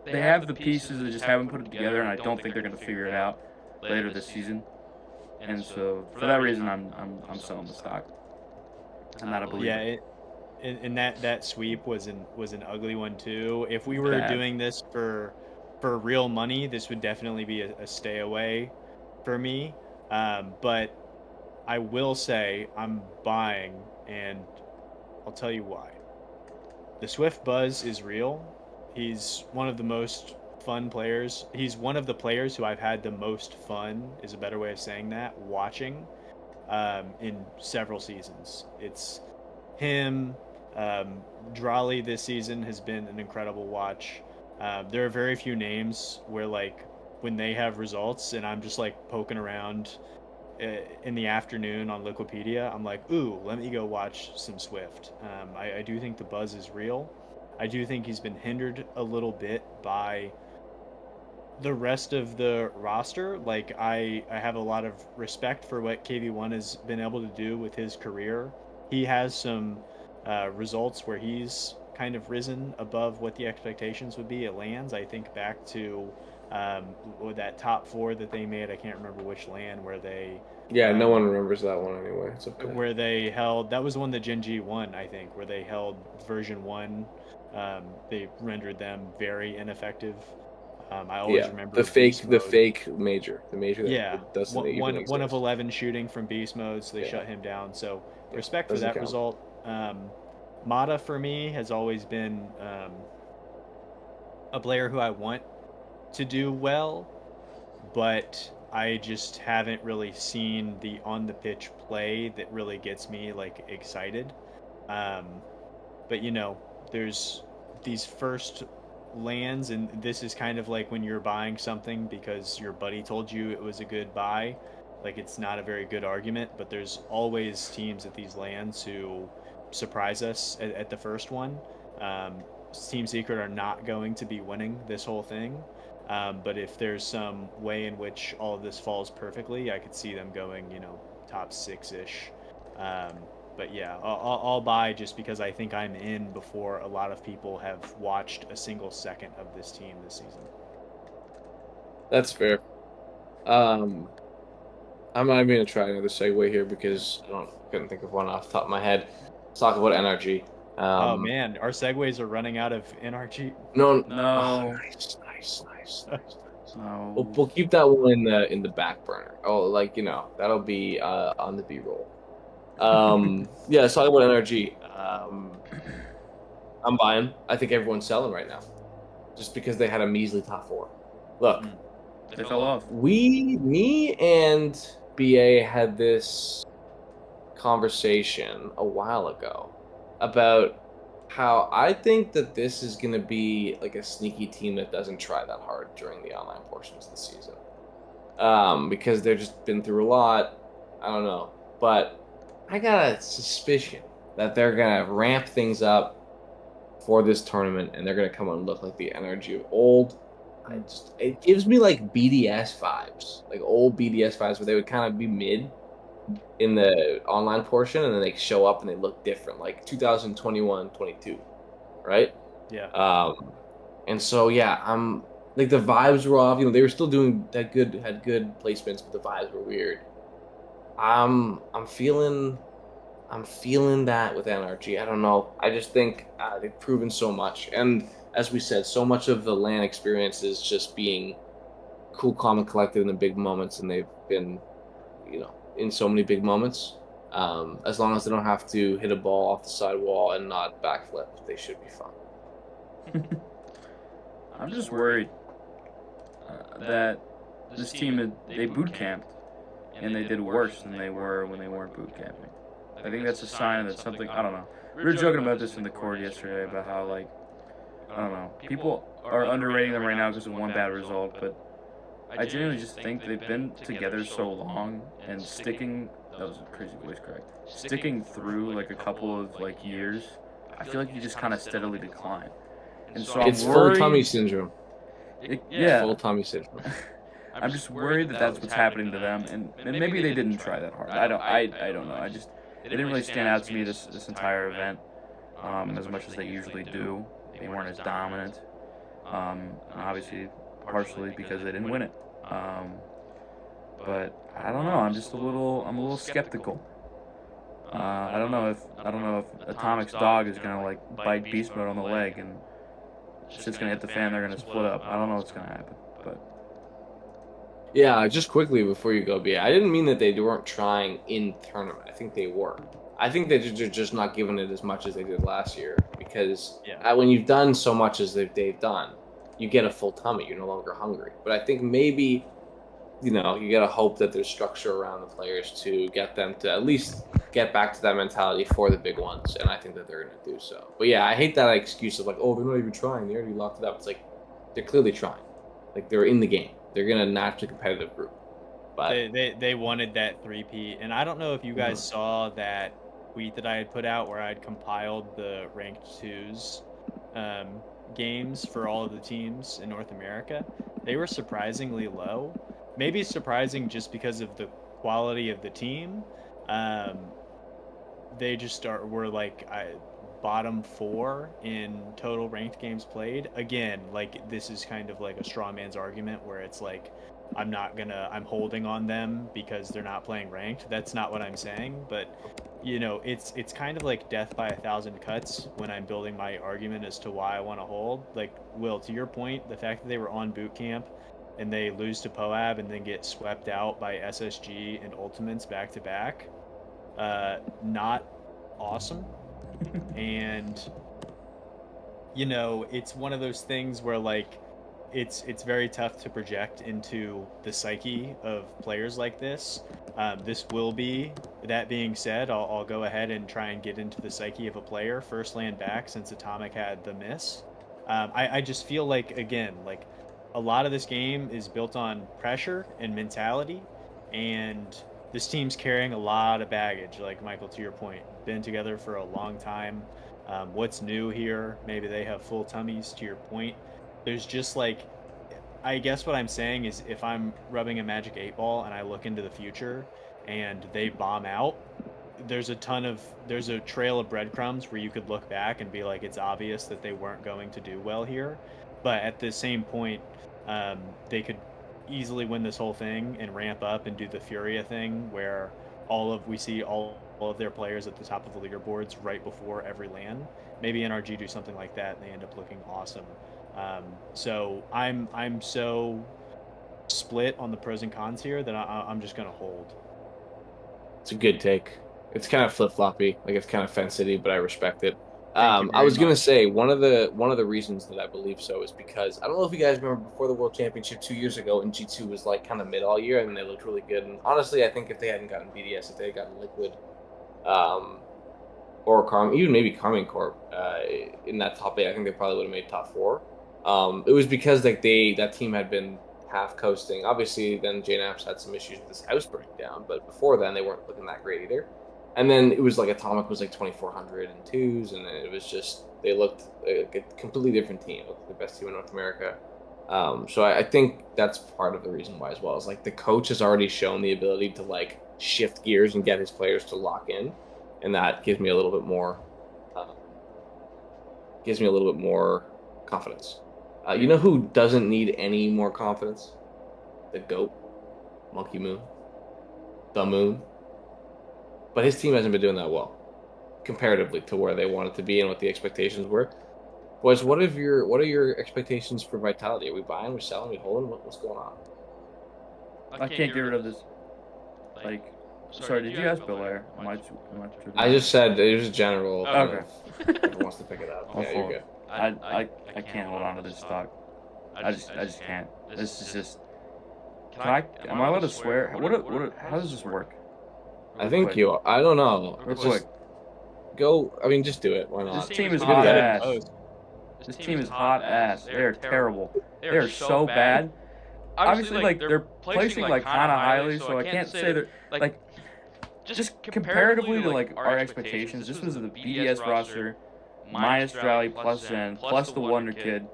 they have the pieces, they just haven't put it together, and I don't think they're gonna figure it out later this season. And so for that reason, I'm selling the stock. I'm not a believer. Yeah, and that sweep was an ugly one too. If we were Bad. doing this for real money, this would definitely be a stay away for me. But I will say I'm buying, and I'll tell you why. The Swift buzz is real. He's one of the most fun players. He's one of the players who I've had the most fun, is a better way of saying that, watching in several seasons. It's him. Drawley this season has been an incredible watch. There are very few names where, like, when they have results and I'm just like poking around in the afternoon on Liquipedia, I'm like, ooh, let me go watch some Swift. I do think the buzz is real. I do think he's been hindered a little bit by the rest of the roster. Like, I have a lot of respect for what KV1 has been able to do with his career. He has some results where he's kind of risen above what the expectations would be at lands. I think back to that top 4 that they made. I can't remember which land where they... Yeah, no one remembers that one anyway. It's okay. Where they held... That was the one that Gen.G won, I think, where they held version 1. They rendered them very ineffective I always remember the Beast Mode. fake major, Yeah, that doesn't even exist. 1 of 11 shooting from Beast Mode, so they shut him down. So respect for that result. Mata for me has always been a player who I want to do well, but I just haven't really seen the on the pitch play that really gets me like excited. Um, but there's these first lands, and this is kind of like when you're buying something because your buddy told you it was a good buy. Like, it's not a very good argument, but there's always teams at these lands who surprise us at the first one. um, Team Secret are not going to be winning this whole thing, but if there's some way in which all of this falls perfectly, I could see them going top 6-ish. um, but yeah, I'll buy just because I think I'm in before a lot of people have watched a single second of this team this season. That's fair. I'm not even gonna try another segue here because couldn't think of one off the top of my head. Let's talk about NRG. Oh man, our segues are running out of NRG. No. No. Nice. No. We'll keep that one in the back burner. Oh, that'll be on the B-roll. Yeah, let's talk about NRG. I'm buying. I think everyone's selling right now, just because they had a measly top 4. Look, They fell off. me and BA had this conversation a while ago about how I think that this is going to be like a sneaky team that doesn't try that hard during the online portions of the season. Because they've just been through a lot. I don't know. But I got a suspicion that they're going to ramp things up for this tournament, and they're going to come and look like the energy of old. It gives me like BDS vibes, like old BDS vibes, where they would kind of be mid in the online portion, and then they show up and they look different, like 2021-22, right? Yeah. And so I'm like, the vibes were off. They were still doing that good, had good placements, but the vibes were weird. I'm feeling that with NRG. I don't know. I just think they've proven so much, and as we said, so much of the LAN experience is just being cool, calm, and collected in the big moments, and they've been, in so many big moments. As long as they don't have to hit a ball off the side wall and not backflip, they should be fine. I'm just worried that this team, they boot camped, and they did worse than they were when they weren't boot camping. I think that's a sign that something, I don't know. We were joking about this in the court yesterday about how, like, I don't know, people are underrating them right now because of one bad result, but I genuinely just think they've been together so long and sticking, that was a crazy voice crack, sticking through like a couple of like years, I feel like you just kind of steadily decline. And so it's full tummy syndrome. Yeah. Full tummy syndrome. I'm just worried that that's what's happening to them, and maybe they didn't try that hard. I don't know. They didn't really stand out to me this entire event, as much as they usually do. They weren't as dominant, obviously partially because they didn't win it. But I don't know. I'm a little skeptical. I don't know if Atomic's dog is gonna like bite Beast Mode on the leg and shit's gonna hit the fan. They're gonna split up. I don't know what's gonna happen, but. Yeah, just quickly before you go, B, I didn't mean that they weren't trying in tournament. I think they were. I think they're just not giving it as much as they did last year, because when you've done so much as they've done, you get a full tummy. You're no longer hungry. But I think maybe, you gotta hope that there's structure around the players to get them to at least get back to that mentality for the big ones, and I think that they're gonna do so. But yeah, I hate that excuse of like, oh, they're not even trying. They already locked it up. It's like, they're clearly trying. Like, they're in the game. They're gonna notch a competitive group. But they wanted that 3P, and I don't know if you guys saw that tweet that I had put out where I'd compiled the ranked 2s games for all of the teams in North America. They were surprisingly low. Maybe surprising just because of the quality of the team. They just were like bottom 4 in total ranked games played. Again, like, this is kind of like a straw man's argument where it's like I'm holding on them because they're not playing ranked. That's not what I'm saying, but it's kind of like death by a thousand cuts when I'm building my argument as to why I want to hold. Like, Will, to your point, the fact that they were on boot camp and they lose to Poab and then get swept out by SSG and Ultimates back to back, not awesome. And it's one of those things where like it's very tough to project into the psyche of players like this. This will be. That being said, I'll go ahead and try and get into the psyche of a player. First land back since Atomic had the miss. I just feel like, again, like a lot of this game is built on pressure and mentality, and this team's carrying a lot of baggage. Like Michael, to your point, been together for a long time. What's new here? Maybe they have full tummies, to your point. There's just like, I guess what I'm saying is if I'm rubbing a magic 8 ball and I look into the future and they bomb out, there's a trail of breadcrumbs where you could look back and be like, it's obvious that they weren't going to do well here. But at the same point, they could easily win this whole thing and ramp up and do the Furia thing where we see all of their players at the top of the leaderboards right before every LAN. Maybe NRG do something like that and they end up looking awesome. So I'm so split on the pros and cons here that I'm just gonna hold. It's a good take. It's kind of flip-floppy, like it's kind of fence-city, but I respect it. Thank you I was very gonna much. say one of the reasons that I believe so is because I don't know if you guys remember before the World Championship 2 years ago, and G2 was like kind of mid all year, and they looked really good. And honestly, I think if they hadn't gotten BDS, if they had gotten Liquid, or even maybe Carmine Corp in that top 8, I think they probably would have made top 4. It was because like that team had been half coasting. Obviously, then JNAPS had some issues with this house burning down, but before then they weren't looking that great either. And then it was like Atomic was like 2,400 and twos, and it was just they looked like a completely different team, like the best team in North America. So I think that's part of the reason why as well. Is like the coach has already shown the ability to like shift gears and get his players to lock in, and that gives me a little bit more confidence. You know who doesn't need any more confidence? The GOAT, Monkey Moon, the Moon. But his team hasn't been doing that well, comparatively to where they wanted to be and what the expectations were. Boys, what are your expectations for Vitality? Are we buying, we selling, we holding? What's going on? I can't get rid of this. Like, sorry, did you ask Belair? I just said it was general. Okay. Whoever wants to pick it up. I'll Yeah, you're fold. good. I can't hold on to this stock. I just can't. This is just. Am I allowed to swear? How does this work? I think quick. I don't know. Real Just quick. go. I mean, just do it. Why not? This team is Good hot guy. ass. This team is hot ass. They are terrible. They are so bad. Obviously, like they're placing like kind of highly, so I can't say they're like just comparatively to like our expectations. This was the BDS roster minus Rally plus Zen plus the Wonder Kid,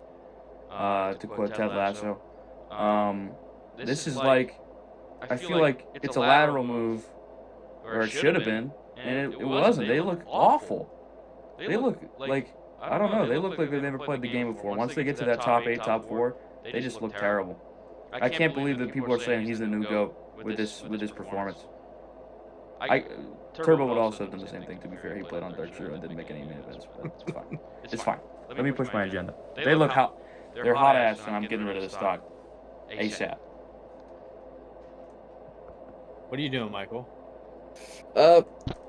to quote Ted Lasso. This is like I feel like it's a lateral move, or it should have been, and it wasn't. They look awful. They look like I don't know. They look like they've never played the game before. Once they get to that top 8, top 4, they just look terrible. I can't believe that people are saying he's the new GOAT with this performance. Turbo would also have done the same thing. To be fair, he played on Dark Zero and didn't make any minutes, but it's fine. It's fine. Let me push my agenda. They look hot. They're hot ass, and I'm getting rid of the stock ASAP. What are you doing, Michael?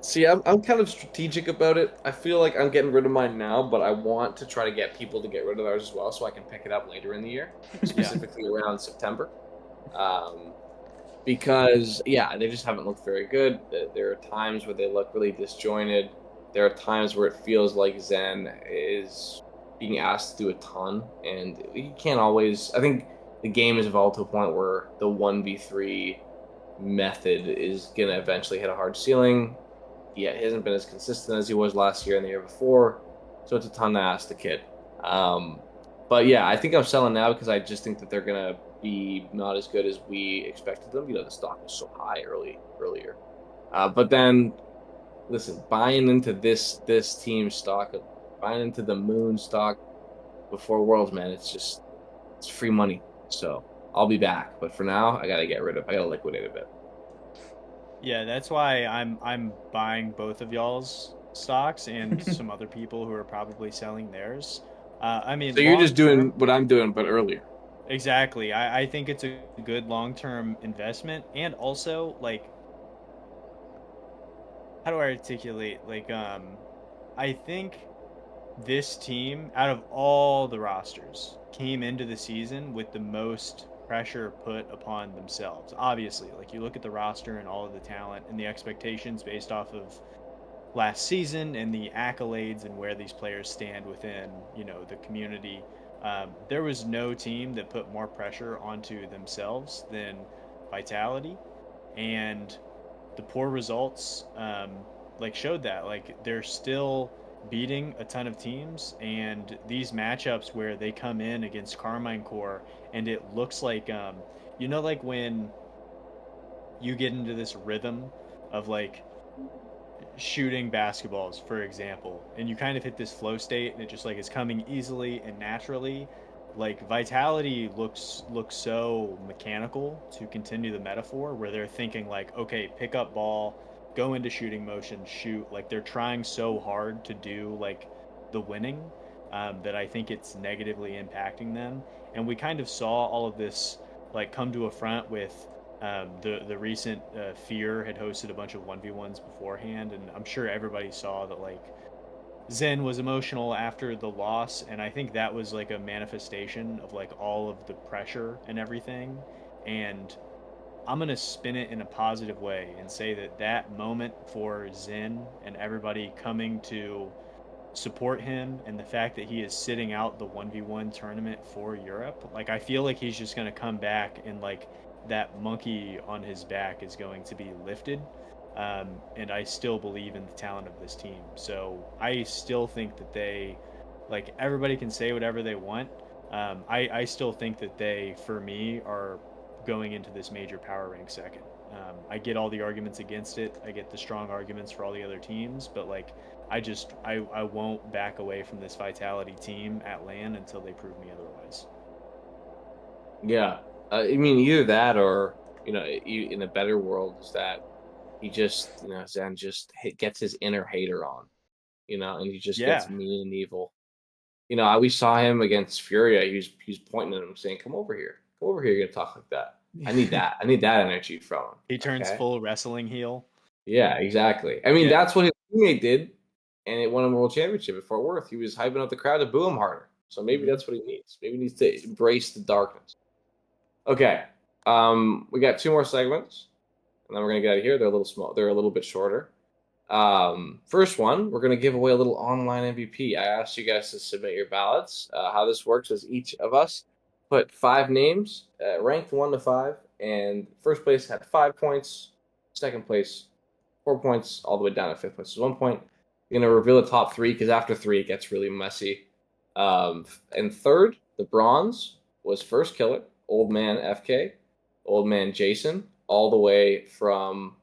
See, I'm kind of strategic about it. I feel like I'm getting rid of mine now, but I want to try to get people to get rid of theirs as well, so I can pick it up later in the year, specifically around September. Because they just haven't looked very good. There are times where they look really disjointed. There are times where it feels like Zen is being asked to do a ton, and you can't always. I think the game has evolved to a point where the 1v3 method is gonna eventually hit a hard ceiling. He hasn't been as consistent as he was last year and the year before, so it's a ton to ask the kid. But yeah, I think I'm selling now because I just think that they're gonna be not as good as we expected them. The stock was so high earlier. But then, listen, buying into this team stock, buying into the Moon stock before Worlds, man, it's free money. So I'll be back. But for now, I gotta liquidate a bit. Yeah, that's why I'm buying both of y'all's stocks and some other people who are probably selling theirs. I So mean, you're long just doing term, what I'm doing, but earlier. exactly. I think it's a good long term investment, and also like, how do I articulate? Like, I think this team, out of all the rosters, came into the season with the most pressure put upon themselves. Obviously, like you look at the roster and all of the talent and the expectations based off of last season and the accolades and where these players stand within, the community. There was no team that put more pressure onto themselves than Vitality, and the poor results like showed that like they're still beating a ton of teams, and these matchups where they come in against Carmine Core and it looks like like when you get into this rhythm of like shooting basketballs, for example, and you kind of hit this flow state and it just like is coming easily and naturally. Like Vitality looks so mechanical, to continue the metaphor, where they're thinking like, okay, pick up ball, go into shooting motion, shoot. Like they're trying so hard to do like the winning, that I think it's negatively impacting them. And we kind of saw all of this like come to a front with the recent Fear had hosted a bunch of 1v1s beforehand, and I'm sure everybody saw that like Zen was emotional after the loss, and I think that was like a manifestation of like all of the pressure and everything. And I'm gonna spin it in a positive way and say that that moment for Zen and everybody coming to support him, and the fact that he is sitting out the 1v1 tournament for Europe, like I feel like he's just going to come back and like that monkey on his back is going to be lifted. And I still believe in the talent of this team. So I still think that they, like everybody can say whatever they want. I still think that they, for me, are going into this major power rank second. I get all the arguments against it. I get the strong arguments for all the other teams, but like I won't back away from this Vitality team at LAN until they prove me otherwise. Yeah, I mean either that or in a better world is that he just Zen just gets his inner hater on, and he just gets Yeah. mean and evil. We saw him against Furia. He was pointing at him, saying, "Come over here, come over here. You're gonna talk like that. I need that. I need that energy from him." He turns Okay. full wrestling heel. Yeah, exactly. I mean, Yeah. that's what his teammate did, and it won him a world championship at Fort Worth. He was hyping up the crowd to boo him harder. So maybe Hmm. that's what he needs. Maybe he needs to embrace the darkness. Okay. We got two more segments, and then we're gonna get out of here. They're a little small. They're a little bit shorter. First one, we're gonna give away a little online MVP. I asked you guys to submit your ballots. How this works is each of us put five names, ranked 1 to 5, and first place had 5 points. Second place 4 points, all the way down to fifth place is 1 point. You're gonna reveal the top three because after three it gets really messy. And third, the bronze was first killer, old man FK, old man Jason, all the way from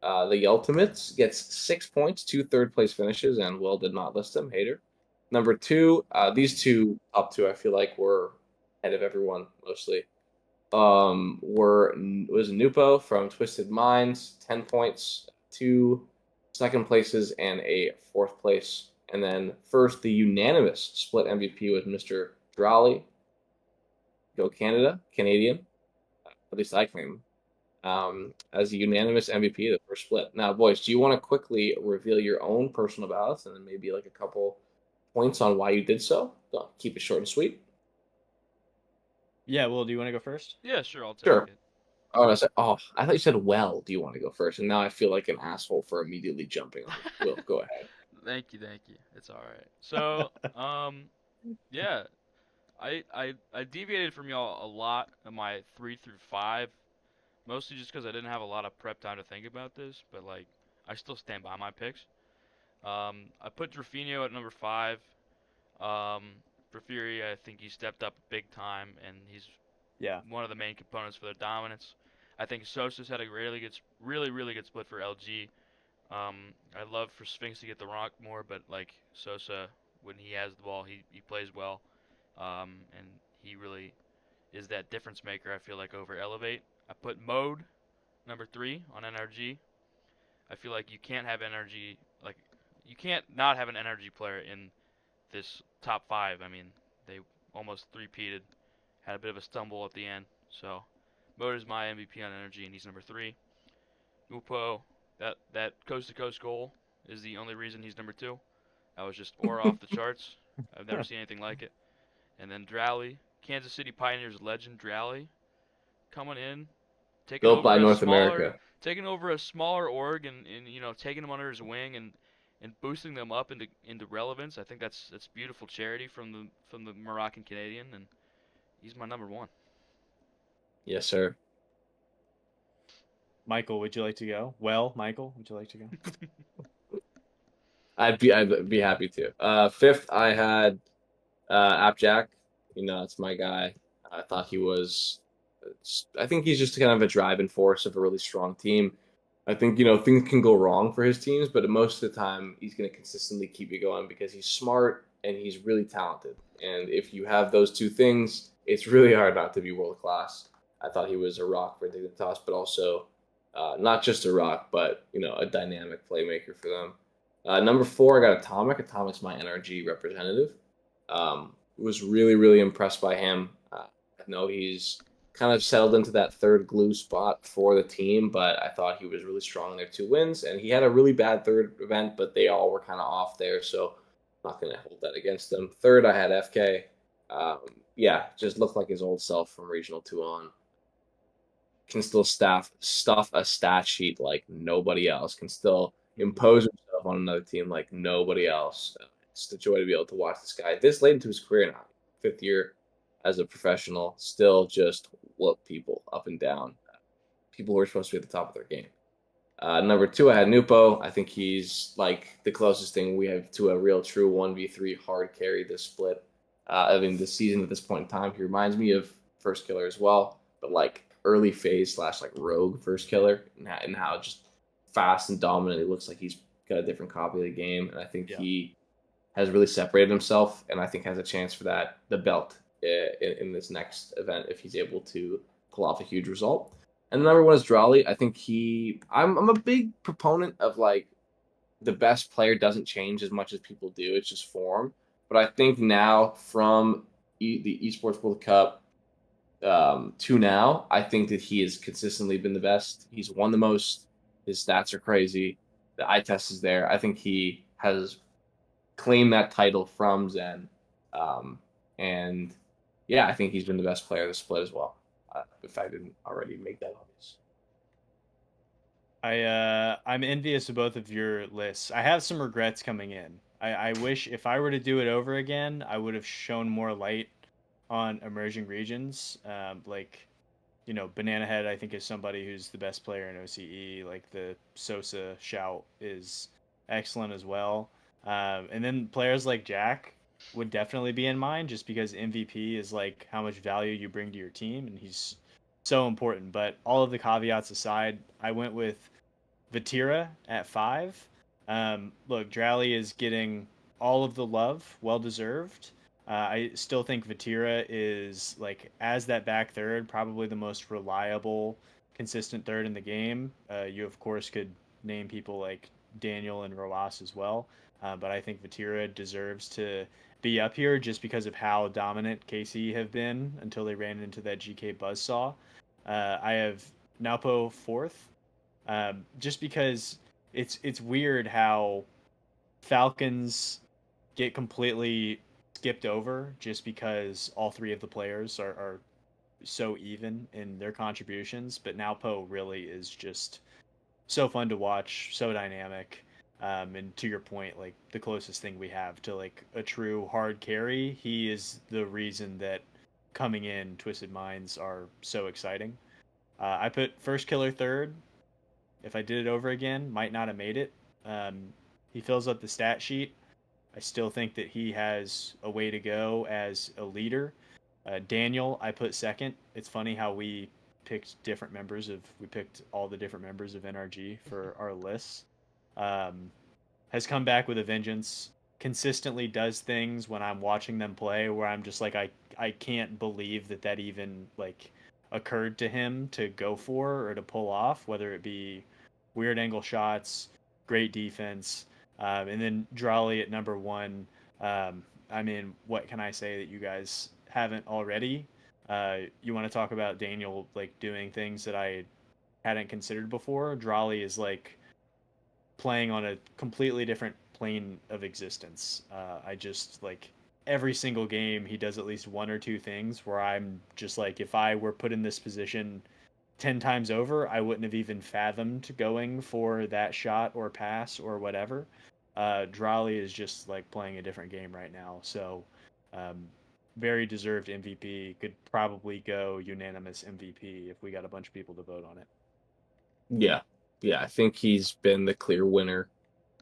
the Ultimates gets 6 points, two third place finishes, and Will did not list them. Hater. Number two, these two up two, I feel like were ahead of everyone mostly. Were was Nupo from Twisted Minds, 10 points, two second places, and a fourth place. And then first, the unanimous split MVP was Mr. Drolly, Go Canada, Canadian. At least I claim as a unanimous MVP of the first split. Now, boys, do you want to quickly reveal your own personal ballots and then maybe like a couple points on why you did so? Keep it short and sweet. Yeah. Well, do you want to go first? Yeah, sure, I'll take Sure. it. I thought you said, well, do you want to go first? And now I feel like an asshole for immediately jumping on you. Will, go ahead. Thank you. It's all right. So, yeah, I deviated from y'all a lot in my 3 through 5, mostly just because I didn't have a lot of prep time to think about this. But like, I still stand by my picks. I put Rafinha at number 5. Um, for Fury, I think he stepped up big time, and he's Yeah. one of the main components for their dominance. I think Sosa's had a really good split for LG. I'd love for Sphinx to get the rock more, but like Sosa, when he has the ball, he plays well, and he really is that difference maker. I feel like over Elevate. I put Mode number 3 on NRG. I feel like you can't have energy like you can't not have an energy player in this top 5. I mean, they almost three-peated, had a bit of a stumble at the end. So, Mode is my MVP on energy, and he's number 3. Upo, that coast to coast goal is the only reason he's number 2. That was just aura off the charts. I've never seen anything like it. And then Drowley, Kansas City Pioneers legend Drowley, coming in, taking Built by over a North smaller, America. taking over a smaller org, and taking them under his wing and boosting them up into relevance. I think that's beautiful charity from the Moroccan Canadian, and he's my number 1. Yes, sir. Michael, would you like to go? Well, Michael, would you like to go? I'd be happy to. Fifth, I had Appjack. It's my guy. I thought he was. I think he's just kind of a driving force of a really strong team. I think things can go wrong for his teams, but most of the time he's going to consistently keep you going because he's smart and he's really talented. And if you have those two things, it's really hard not to be world class. I thought he was a rock for Dignitas, but also not just a rock, but a dynamic playmaker for them. Number 4, I got Atomic. Atomic's my NRG representative. Was really, really impressed by him. I know he's kind of settled into that third glue spot for the team, but I thought he was really strong in their 2 wins. And he had a really bad third event, but they all were kind of off there, so I'm not going to hold that against them. Third, I had FK. Just looked like his old self from Regional 2 on. Can still stuff a stat sheet like nobody else. Can still impose himself on another team like nobody else. It's the joy to be able to watch this guy this late into his career now, 5th year as a professional, still just whoop people up and down. People who are supposed to be at the top of their game. Number 2, I had Nupo. I think he's like the closest thing we have to a real true 1v3 hard carry this split. This season at this point in time, he reminds me of First Killer as well, but like early phase / like rogue First Killer, and how just fast and dominant. It looks like he's got a different copy of the game, and I think he has really separated himself, and I think has a chance for the belt in this next event if he's able to pull off a huge result. And the number 1 is Drawley. I think I'm a big proponent of like the best player doesn't change as much as people do. It's just form. But I think now from the Esports World Cup to now, I think that he has consistently been the best. He's won the most. His stats are crazy. The eye test is there. I think he has claimed that title from Zen. And I think he's been the best player of the split as well. If I didn't already make that obvious. I'm envious of both of your lists. I have some regrets coming in. I wish if I were to do it over again, I would have shown more light on emerging regions. Banana Head I think is somebody who's the best player in OCE. Like the Sosa shout is excellent as well. And then players like Jack would definitely be in mind just because MVP is like how much value you bring to your team, and he's so important. But all of the caveats aside, I went with Vatira at 5. Look, Drally is getting all of the love, well deserved. I still think Vatira is like as that back third, probably the most reliable, consistent third in the game. You of course could name people like Daniel and Roas as well, but I think Vatira deserves to be up here just because of how dominant KC have been until they ran into that GK buzzsaw. I have Naupo 4th, just because it's weird how Falcons get completely skipped over just because all 3 of the players are so even in their contributions. But Naupo really is just so fun to watch, so dynamic. And to your point, like the closest thing we have to like a true hard carry, he is the reason that coming in Twisted Minds are so exciting. I put First Killer 3rd. If I did it over again, might not have made it. He fills up the stat sheet. I still think that he has a way to go as a leader. Daniel, I put 2nd. It's funny how we picked all the different members of NRG for our lists. Has come back with a vengeance, consistently does things when I'm watching them play where I'm just like I can't believe that even like occurred to him to go for or to pull off, whether it be weird angle shots, great defense, and then Drawley at number one. I mean, what can I say that you guys haven't already? You want to talk about Daniel like doing things that I hadn't considered before? Drawley is like playing on a completely different plane of existence. I just like every single game he does at least one or two things where I'm just like, if I were put in this position 10 times over, I wouldn't have even fathomed going for that shot or pass or whatever. Drawley is just like playing a different game right now. So, um, very deserved MVP. Could probably go unanimous MVP if we got a bunch of people to vote on it. Yeah. Yeah, I think he's been the clear winner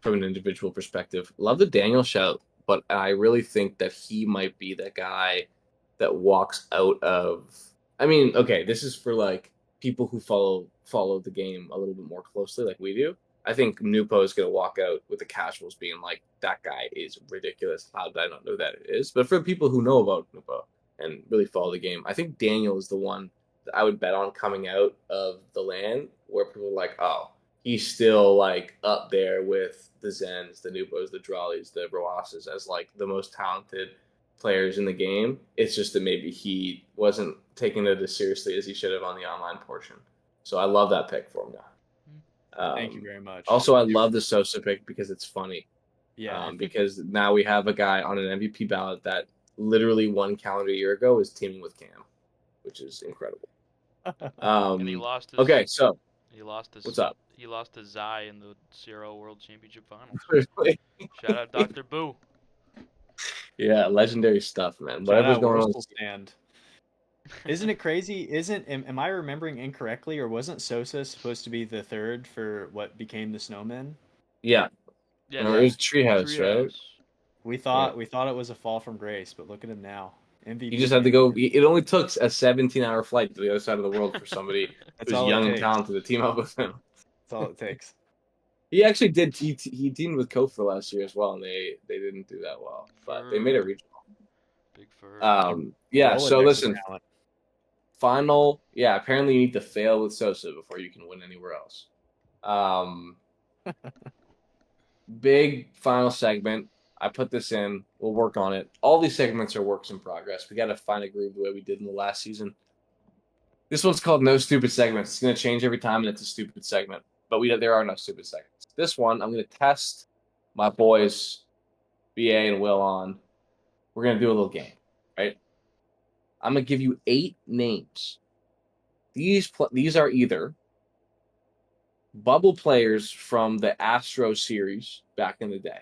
from an individual perspective. Love the Daniel shout, but I really think that he might be the guy that walks out of. I mean, okay, this is for like people who follow the game a little bit more closely, like we do. I think Nupo is going to walk out with the casuals being like, "That guy is ridiculous. How did I not know that it is?" But for people who know about Nupo and really follow the game, I think Daniel is the one that I would bet on coming out of the LAN where people are like, "Oh, he's still like up there with the Zens, the Nubos, the Drawleys, the Roases as like the most talented players in the game. It's just that maybe he wasn't taking it as seriously as he should have on the online portion." So I love that pick for him now. Thank you very much. Also, I love the Sosa pick because it's funny. Yeah. Because now we have a guy on an MVP ballot that literally 1 calendar year ago was teaming with Cam, which is incredible. And he lost his. Okay, so He lost his. what's up? He lost to Zai in the CRO World Championship Finals. Really? Shout out Dr. Boo. Yeah, legendary stuff, man. Shout Whatever's out going on. Wurstel Stand. Isn't it crazy? Am I remembering incorrectly, or wasn't Sosa supposed to be the third for what became the Snowmen? Yeah, Yeah, or it was Treehouse, right? We thought it was a fall from grace, but look at him now. MVP. You just had to go. It only took a 17-hour flight to the other side of the world for somebody That's who's all it young and takes. talented to team up with him. That's all it takes. He actually did. He teamed with Kofa last year as well, and they didn't do that well, but they made a regional. Big fur. Yeah. Rolodex So of listen, talent. final. Yeah, apparently you need to fail with Sosa before you can win anywhere else. Big final segment. I put this in. We'll work on it. All these segments are works in progress. We got to find a groove the way we did in the last season. This one's called No Stupid Segments. It's going to change every time, and it's a stupid segment. But there are no stupid segments. This one, I'm going to test my boys, BA and Will, on. We're going to do a little game, right? I'm going to give you 8 names. These are either bubble players from the Astro series back in the day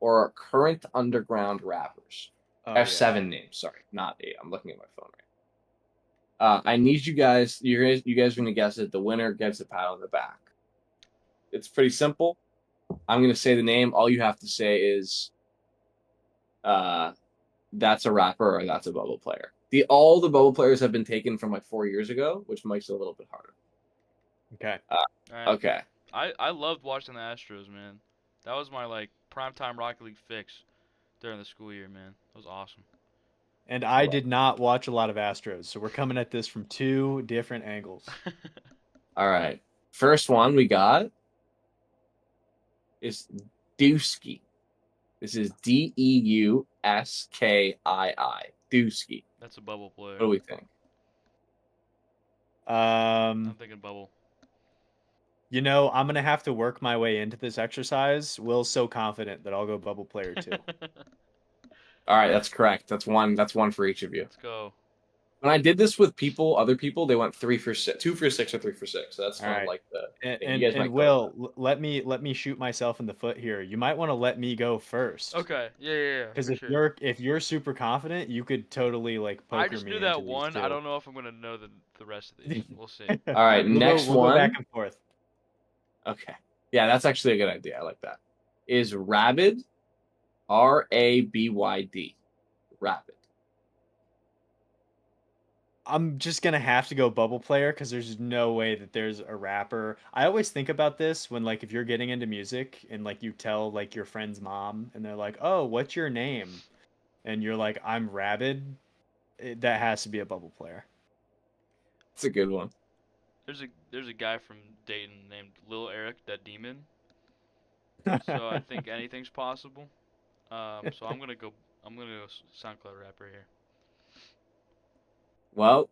or current underground rappers. I have 7 names. Sorry, not 8. I'm looking at my phone right now. I need you guys. You guys are going to guess it. The winner gets a pat on the back. It's pretty simple. I'm going to say the name. All you have to say is that's a rapper or that's a bubble player. All the bubble players have been taken from like 4 years ago, which makes it a little bit harder. Okay. Right. Okay. I loved watching the Astros, man. That was my like primetime Rocket League fix during the school year, man. That was awesome. And I did not watch a lot of Astros, so we're coming at this from 2 different angles. All right. First one we got is Dusky. This is Deuskii. Dusky. That's a bubble player. What do we think? I'm thinking bubble. You know, I'm gonna have to work my way into this exercise. Will's so confident that I'll go bubble player too. All right, that's correct. That's one for each of you. Let's go. When I did this with other people, they went 3 for 6, 2 for 6, or 3 for 6. So that's kind of like the. And Will, let me shoot myself in the foot here. You might want to let me go first. Okay. Yeah. Because sure. if you're super confident, you could totally like poker me. I just knew that one. I don't know if I'm gonna know the rest of these. We'll see. All right, next we'll one. Go back and forth. Okay. Yeah, that's actually a good idea. I like that. Is Rabid, RABYD. Rapid. I'm just gonna have to go bubble player because there's no way that there's a rapper. I always think about this when like if you're getting into music and like you tell like your friend's mom and they're like, "Oh, what's your name?" and you're like, "I'm Rabid." That has to be a bubble player. It's a good one. There's a guy from Dayton named Lil Eric that demon. So I think anything's possible. So I'm gonna go SoundCloud rapper here. Well,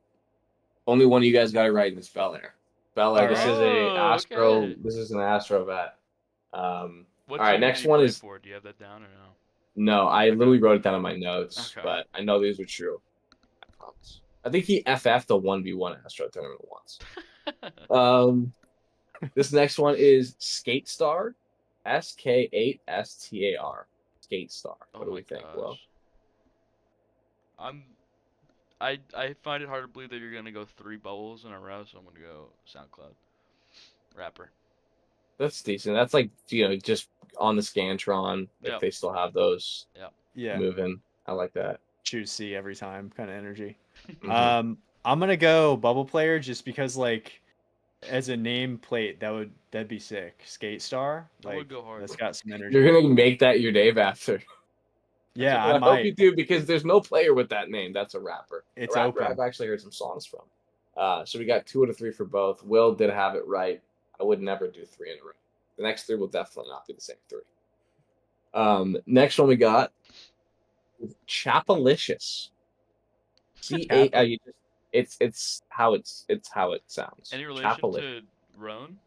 only one of you guys got it right in this Bel Air. Bel Air. All This right. is a Oh, Astro. okay. This is an Astro bet. What All right. team did Next he one play is for? Do you have that down or no? no. I Okay. literally wrote it down in my notes, Okay. but I know these were true. I promise. I think he FF'd the 1v1 Astro tournament once. This next one is Skate Star, SK8STAR. Skate Star. Oh What do my we think? gosh. Well, I find it hard to believe that you're gonna go 3 bubbles in a row, so I'm gonna go SoundCloud rapper. that's decent. That's like just on the Scantron if Yep. they still have those Yeah. moving. I like that. Choose C every time kind of energy. Mhm. I'm gonna go bubble player just because like as a nameplate that'd be sick. Skate Star, I would like go hard. that's got some energy. You're gonna make that your Dave after. Yeah, I I hope might. you do because there's no player with that name. That's a rapper. It's A rapper open. I've actually heard some songs from. So we got 2 out of 3 for both. Will did have it right. I would never do 3 in a row. The next 3 will definitely not be the same 3. Next one we got Chapalicious. C8. Chapel. It's how it sounds. Any relation Chapalicious. to Roan?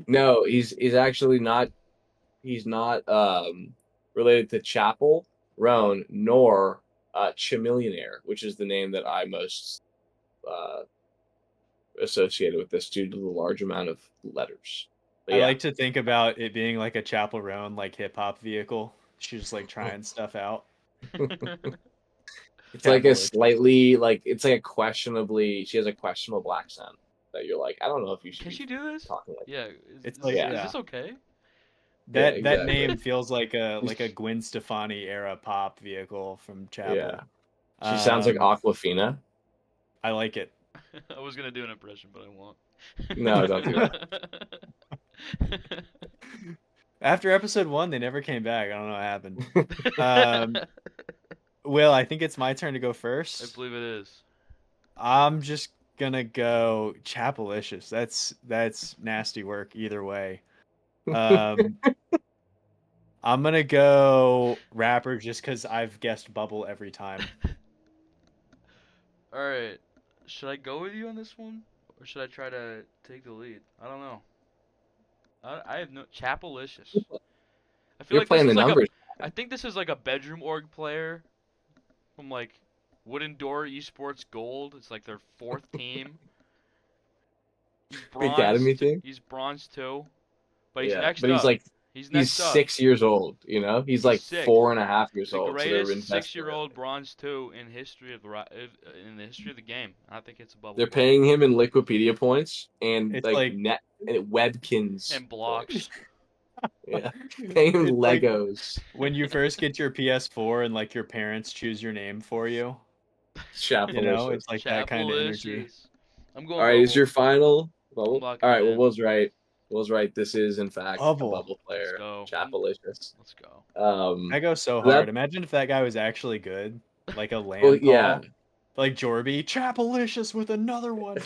No, he's actually not. He's not related to Chapel, Roan, nor Chamillionaire, which is the name that I most uh, associated with this due to the large amount of letters. But I yeah, like to think about it being like a Chapel Roan like hip hop vehicle. She's just like trying stuff out. it's like a Chapel-ish. slightly it's like a questionably. She has a questionable black sound that you're like, I don't know if you should Can be she do this? talking like. Yeah. It's Is, like is, Yeah. is yeah. this okay? Yeah, That exactly. name feels like a Gwen Stefani era pop vehicle from Chapel. Yeah, she sounds like Aquafina. I like it. I was gonna do an impression, but I won't. No, don't do that. After episode 1, they never came back. I don't know what happened. Will, I think it's my turn to go I first. believe it is. I'm just gonna go Chapelicious. That's nasty work either way. I'm gonna go rapper just because I've guessed bubble every time. All right. Should I go with you on this one, or should I try to take the lead? I don't know. I have no Chapelicious. I feel You're like this playing the is like a. numbers. I think this is like a bedroom org player from like Wooden Door Esports Gold. It's like their 4th team. He's Academy bronze. thing. He's bronze too, but he's Yeah, next but he's up. like He's he's next up. 6 years old. He's He's like 6. 4.5 years The old. So they're greatest investing. 6-year-old bronze 2 in history of in the history of the game. I think it's a bubble. They're paying him in Liquipedia points and It's like like net and Webkins and blocks. Yeah, paying him It's like Legos. when you first get your PS4 and like your parents choose your name for you. You know, Chapelicious. it's like that kind of energy. Chapelicious. I'm going All right, is bubble. your final bubble? I'm locking All right, it well, in. Will's right. Will's right. This is in fact a Bubble. bubble player. Let's go. Chapelicious. Let's go. I go so that- hard. Imagine if that guy was actually good, like a land Well, call, yeah. like Jorby, Chapelicious with another one.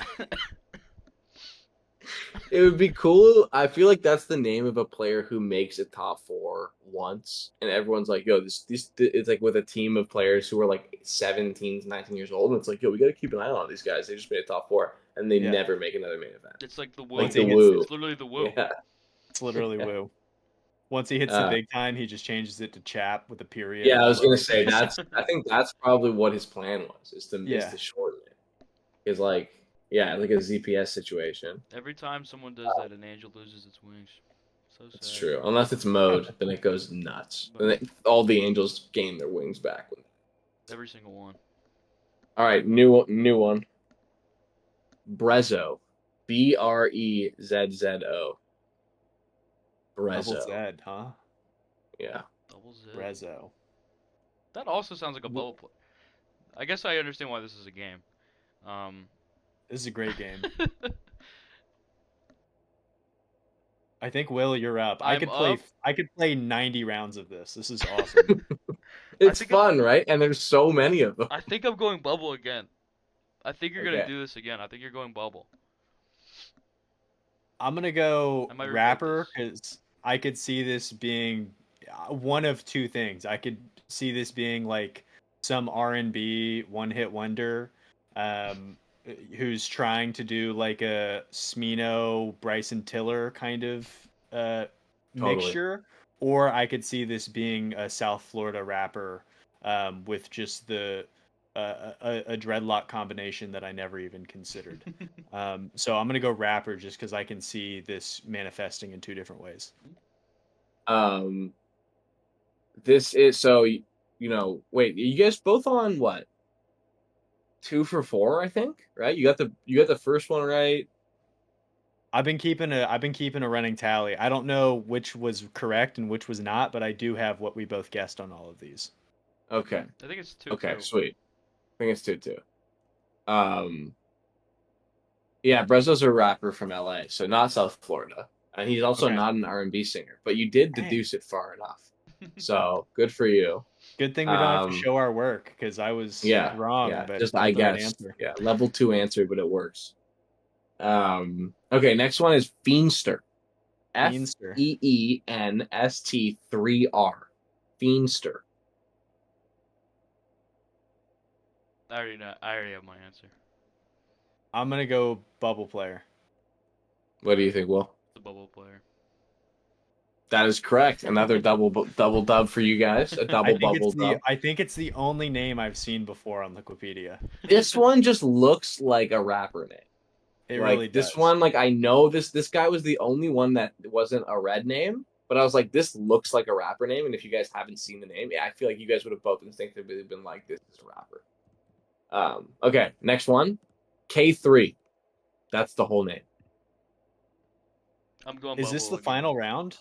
It would be cool. I feel like that's the name of a player who makes a top 4 once, and everyone's like, "Yo, this." It's like with a team of players who are like 17, 19 years old, and it's like, "Yo, we got to keep an eye on these guys. They just made a top 4, and they Yeah. never make another main event." It's like the woo. Like Once the he hits- woo. It's literally the woo. Yeah, It's literally Yeah. woo. Once he hits the big time, he just changes it to chap with a period. yeah. I all was gonna over say the place. I think that's probably what his plan was. Is to Yeah. shorten it. Is like like a ZPS situation. Every time someone does that, an angel loses its wings. So sad. It's true. Unless it's mode, then it goes nuts. And all the angels gain their wings back. Every single one. All right, new one. Brezzo, Brezzo. Double Brezzo. Z, huh? Yeah. Double Z. Brezzo. That also sounds like a bubble play. I guess I understand why this is a game. Um, This is a great game. I think Will, you're up. I'm up. I could play 90 rounds of this. This is awesome. I It's think I'm. fun, right? And there's so many of them. I think I'm going bubble again. I think you're gonna Okay. do this again. I think you're going bubble. I'm gonna go I might regret rapper this. because I could see this being one of two things. I could see this being like some R&B one-hit wonder, um, who's trying to do like a Smino, Bryson Tiller kind of uh, Totally. mixture, or I could see this being a South Florida rapper with just a dreadlock combination that I never even considered. So I'm gonna go rapper just because I can see this manifesting in two different ways. Um, this is so wait, you guys both on what? 2 for 4, I think, right? You got the first one right. I've been keeping a running tally. I don't know which was correct and which was not, but I do have what we both guessed on all of these. Okay. I think it's 2-2. Okay, sweet. I think it's 2-2. Yeah, Brezzo's a rapper from LA, so not South Florida. And he's also Okay. not an R&B singer, but you did Dang. deduce it far enough. So, good for you. Good thing we don't have to show our work because I was wrong. Yeah, But just got I the right guess. answer. Yeah, level 2 answer, but it works. Okay, next one is Fiendster. Fiendster. FEENST3R. Fiendster. I already know. I already have my answer. I'm gonna go bubble player. What do you think, Will? The bubble player. That is correct. Another double dub for you guys. A double bubble dub. I think it's the only name I've seen before on Wikipedia. This one just looks like a rapper name. It like really does. This one, like I know this guy was the only one that wasn't a red name, but I was like, this looks like a rapper name. And if you guys haven't seen the name, I feel like you guys would have both instinctively been like, this is a rapper. Okay, next one, K3. That's the whole name. I'm going. Is this the again. final round?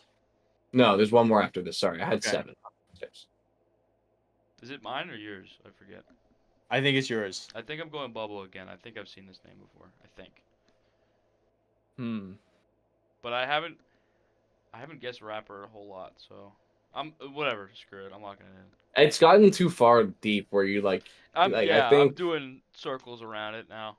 No, there's one more after this. Sorry, I had 7. Is it mine or yours? I forget. I think it's yours. I think I'm going bubble again. I think I've seen this name before. I think. But I haven't guessed rapper a whole lot, so I'm whatever. Screw it. I'm locking it in. It's gotten too far deep where you I think I'm doing circles around it now.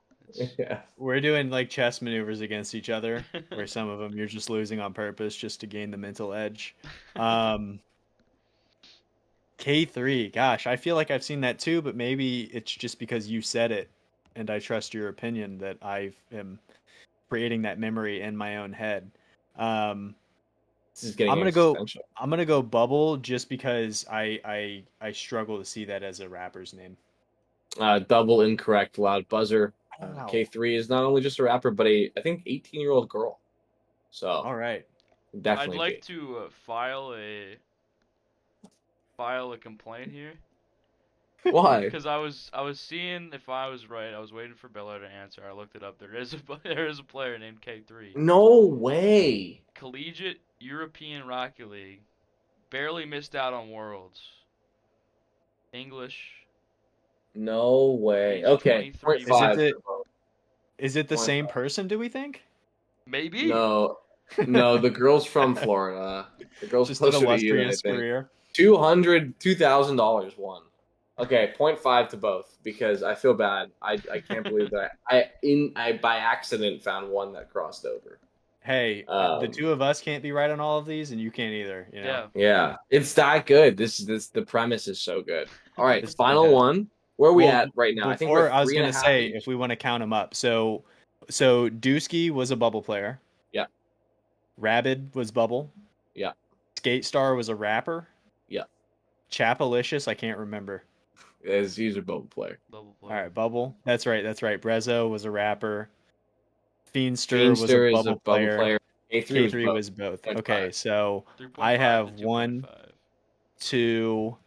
yeah. We're doing like chess maneuvers against each other, where some of them you're just losing on purpose just to gain the mental edge. K3, gosh, I feel like I've seen that too, but maybe it's just because you said it and I trust your opinion that I am creating that memory in my own head. This is getting I'm existential. gonna go bubble just because I struggle to see that as a rapper's name. Double incorrect, loud buzzer. Wow. K3 is not only just a rapper, but I think 18-year-old girl. So all right, definitely. I'd like to file a complaint here. Why? Because I was seeing if I was right. I was waiting for Bella to answer. I looked it up. There is a player named K3. No way. Collegiate European Rocket League. Barely missed out on Worlds. English. No way. Age Okay. 23. 0.5. Is it the same person? Do we think? Maybe. No, the girl's from Florida. The girl's Just an closer to you, I illustrious think. career. $2,000 won. Okay, 0.5 to both because I feel bad. I can't believe that I by accident found one that crossed over. Hey, the two of us can't be right on all of these, and you can't either. You know? Yeah, it's that good. This the premise is so good. All right, It's final fantastic. one. Where are we at right now? I think we're I was 3.5 gonna say each. if we want to count them up. So Dusky was a bubble player. Yeah. Rabid was bubble. Yeah. Skate Star was a rapper. Yeah. Chapalicious, I can't remember. He's a bubble player. Bubble All player. right, bubble. That's right. Brezzo was a rapper. Fiendster was Fiendster a is bubble player. K3 was both. 0.5. Okay, so 3.5 I have to 1, 2.5. 2,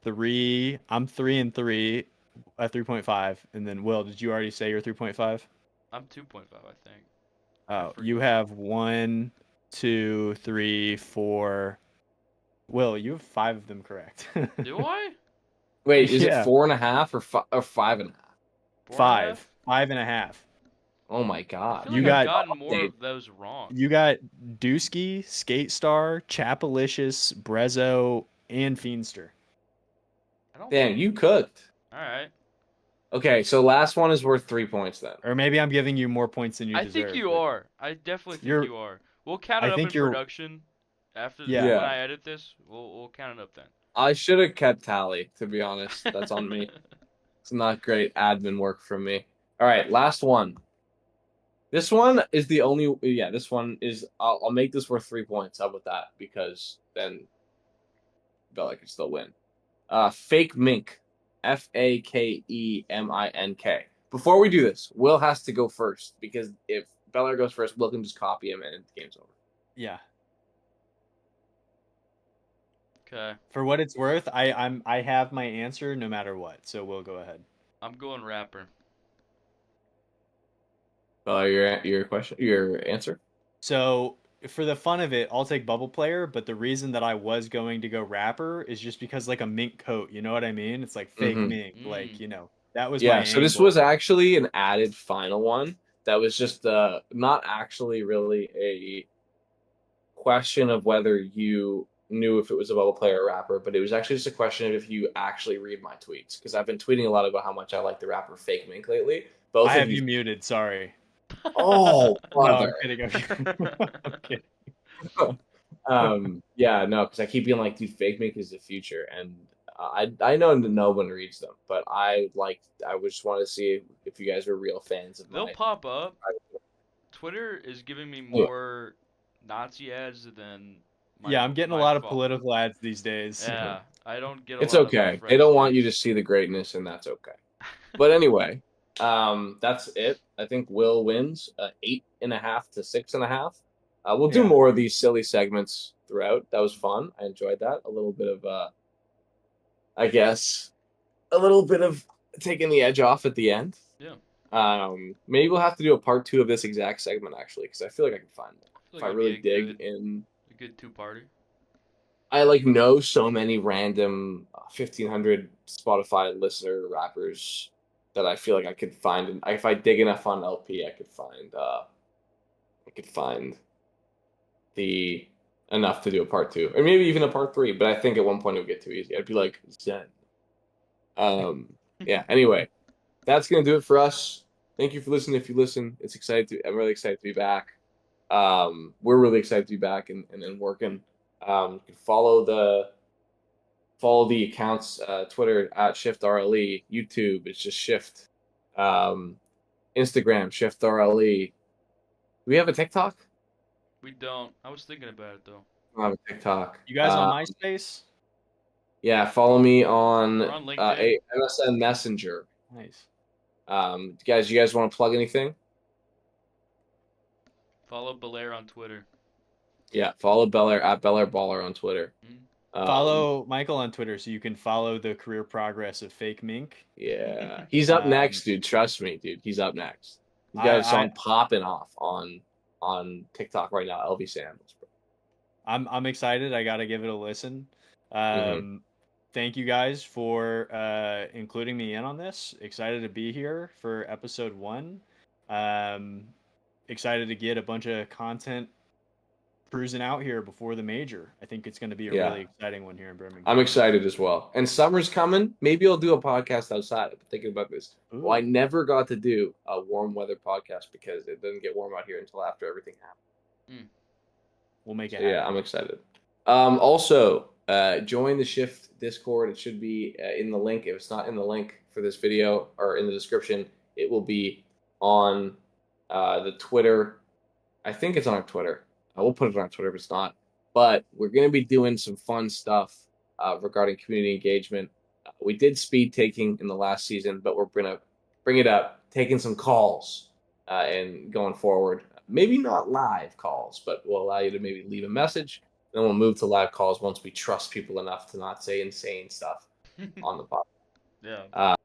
3. I'm 3 and 3 at 3.5, and then Will, did you already say you're 3.5? I'm 2.5, I think. Oh, you have 1, 2, 3, 4. Will, you have 5 of them correct. Do I? Wait, is it Yeah. 4.5 or 5.5? 4.5? 5.5. Oh my I god. feel You like I've got gotten more Update. of those wrong. you got Dusky, Skate Star, Chapalicious, Brezzo, and Fiendster. I don't. Damn, you cooked. All right. Okay, so last one is worth 3 points then. Or maybe I'm giving you more points than you I think deserve. you but are. I definitely think You're you are. We'll count I it up think in you're production after yeah. when Yeah. I edit this. We'll count it up then. I should have kept tally, to be honest. That's on me. It's not great admin work from me. All right, last one. This one is the only. Yeah, this one is. I'll make this worth 3 points. How about that? Because then Bella can still win. Fake Mink, FAKEMINK. Before we do this, Will has to go first because if Bella goes first, Will can just copy him and the game's over. Yeah. Okay. For what it's worth, I have my answer no matter what. So we'll go ahead. I'm going rapper. Bella, your answer. So for the fun of it, I'll take Bubble Player, but the reason that I was going to go Rapper is just because like a mink coat, you know what I mean? It's like fake Mm-hmm. mink, like, Mm. that was my Yeah, so this angle. was actually an added final one that was just not actually really a question of whether you knew if it was a bubble player or rapper, but it was actually just a question of if you actually read my tweets because I've been tweeting a lot about how much I like the rapper Fake Mink lately. I Both of have you. you muted, sorry. Oh, No, I'm brother. kidding. I'm kidding. Yeah, no, because I keep being like, dude, Fake Mink is the future, and I know that no one reads them, but I just want to see if you guys are real fans of They'll my. pop up. Twitter is giving me Yeah. more Nazi ads than Yeah, I'm getting a my lot of fault. political ads these days. Yeah, I don't get a It's lot of okay. They fresh don't want you to takes. see the greatness, and that's okay. But anyway, that's it. I think Will wins 8.5 to 6.5. We'll do Yeah. more of these silly segments throughout. That was fun. I enjoyed that. A little bit of, I guess, a little bit of taking the edge off at the end. Yeah. Maybe we'll have to do a part 2 of this exact segment actually, because I feel like I can find it. I feel If like I it'd really be dig in, a good two-parter. I know so many random 1,500 Spotify listener rappers that I feel like I could find, and if I dig enough on LP, I could find the enough to do a part 2, or maybe even a part 3. But I think at one point it would get too easy. I'd be like Zen. Yeah. Anyway, that's gonna do it for us. Thank you for listening. If you listen, I'm really excited to be back. We're really excited to be back and working. You can follow the accounts, Twitter at ShiftRLE, YouTube it's just Shift, Instagram ShiftRLE. Do we have a TikTok? We don't. I was thinking about it though. I don't have a TikTok. You guys on MySpace? Yeah, follow me on We're on LinkedIn. MSN Messenger. Nice. You guys want to plug anything? Follow Belair on Twitter. Yeah, follow Bellaire at Bellaire Baller on Twitter. Follow Michael on Twitter so you can follow the career progress of Fake Mink. Yeah, he's up next, dude. Trust me, dude. He's up next. He's got a song popping off on TikTok right now. LV Sandals, bro. I'm excited. I got to give it a listen. Thank you guys for including me in on this. Excited to be here for episode 1. Excited to get a bunch of content cruising out here before the major. I think it's going to be a really exciting one here in Birmingham. I'm excited as well. And summer's coming. Maybe I'll do a podcast outside. I've been thinking about this. Ooh. Well, I never got to do a warm weather podcast because it doesn't get warm out here until after everything happens. We'll make it So, happen. yeah, I'm excited. Also, join the Shift Discord. It should be in the link. If it's not in the link for this video or in the description, it will be on the Twitter. I think it's on our Twitter. I will put it on our Twitter if it's not. But we're going to be doing some fun stuff regarding community engagement. We did speed taking in the last season, but we're going to bring it up, taking some calls and going forward. Maybe not live calls, but we'll allow you to maybe leave a message. Then we'll move to live calls once we trust people enough to not say insane stuff on the podcast. Yeah.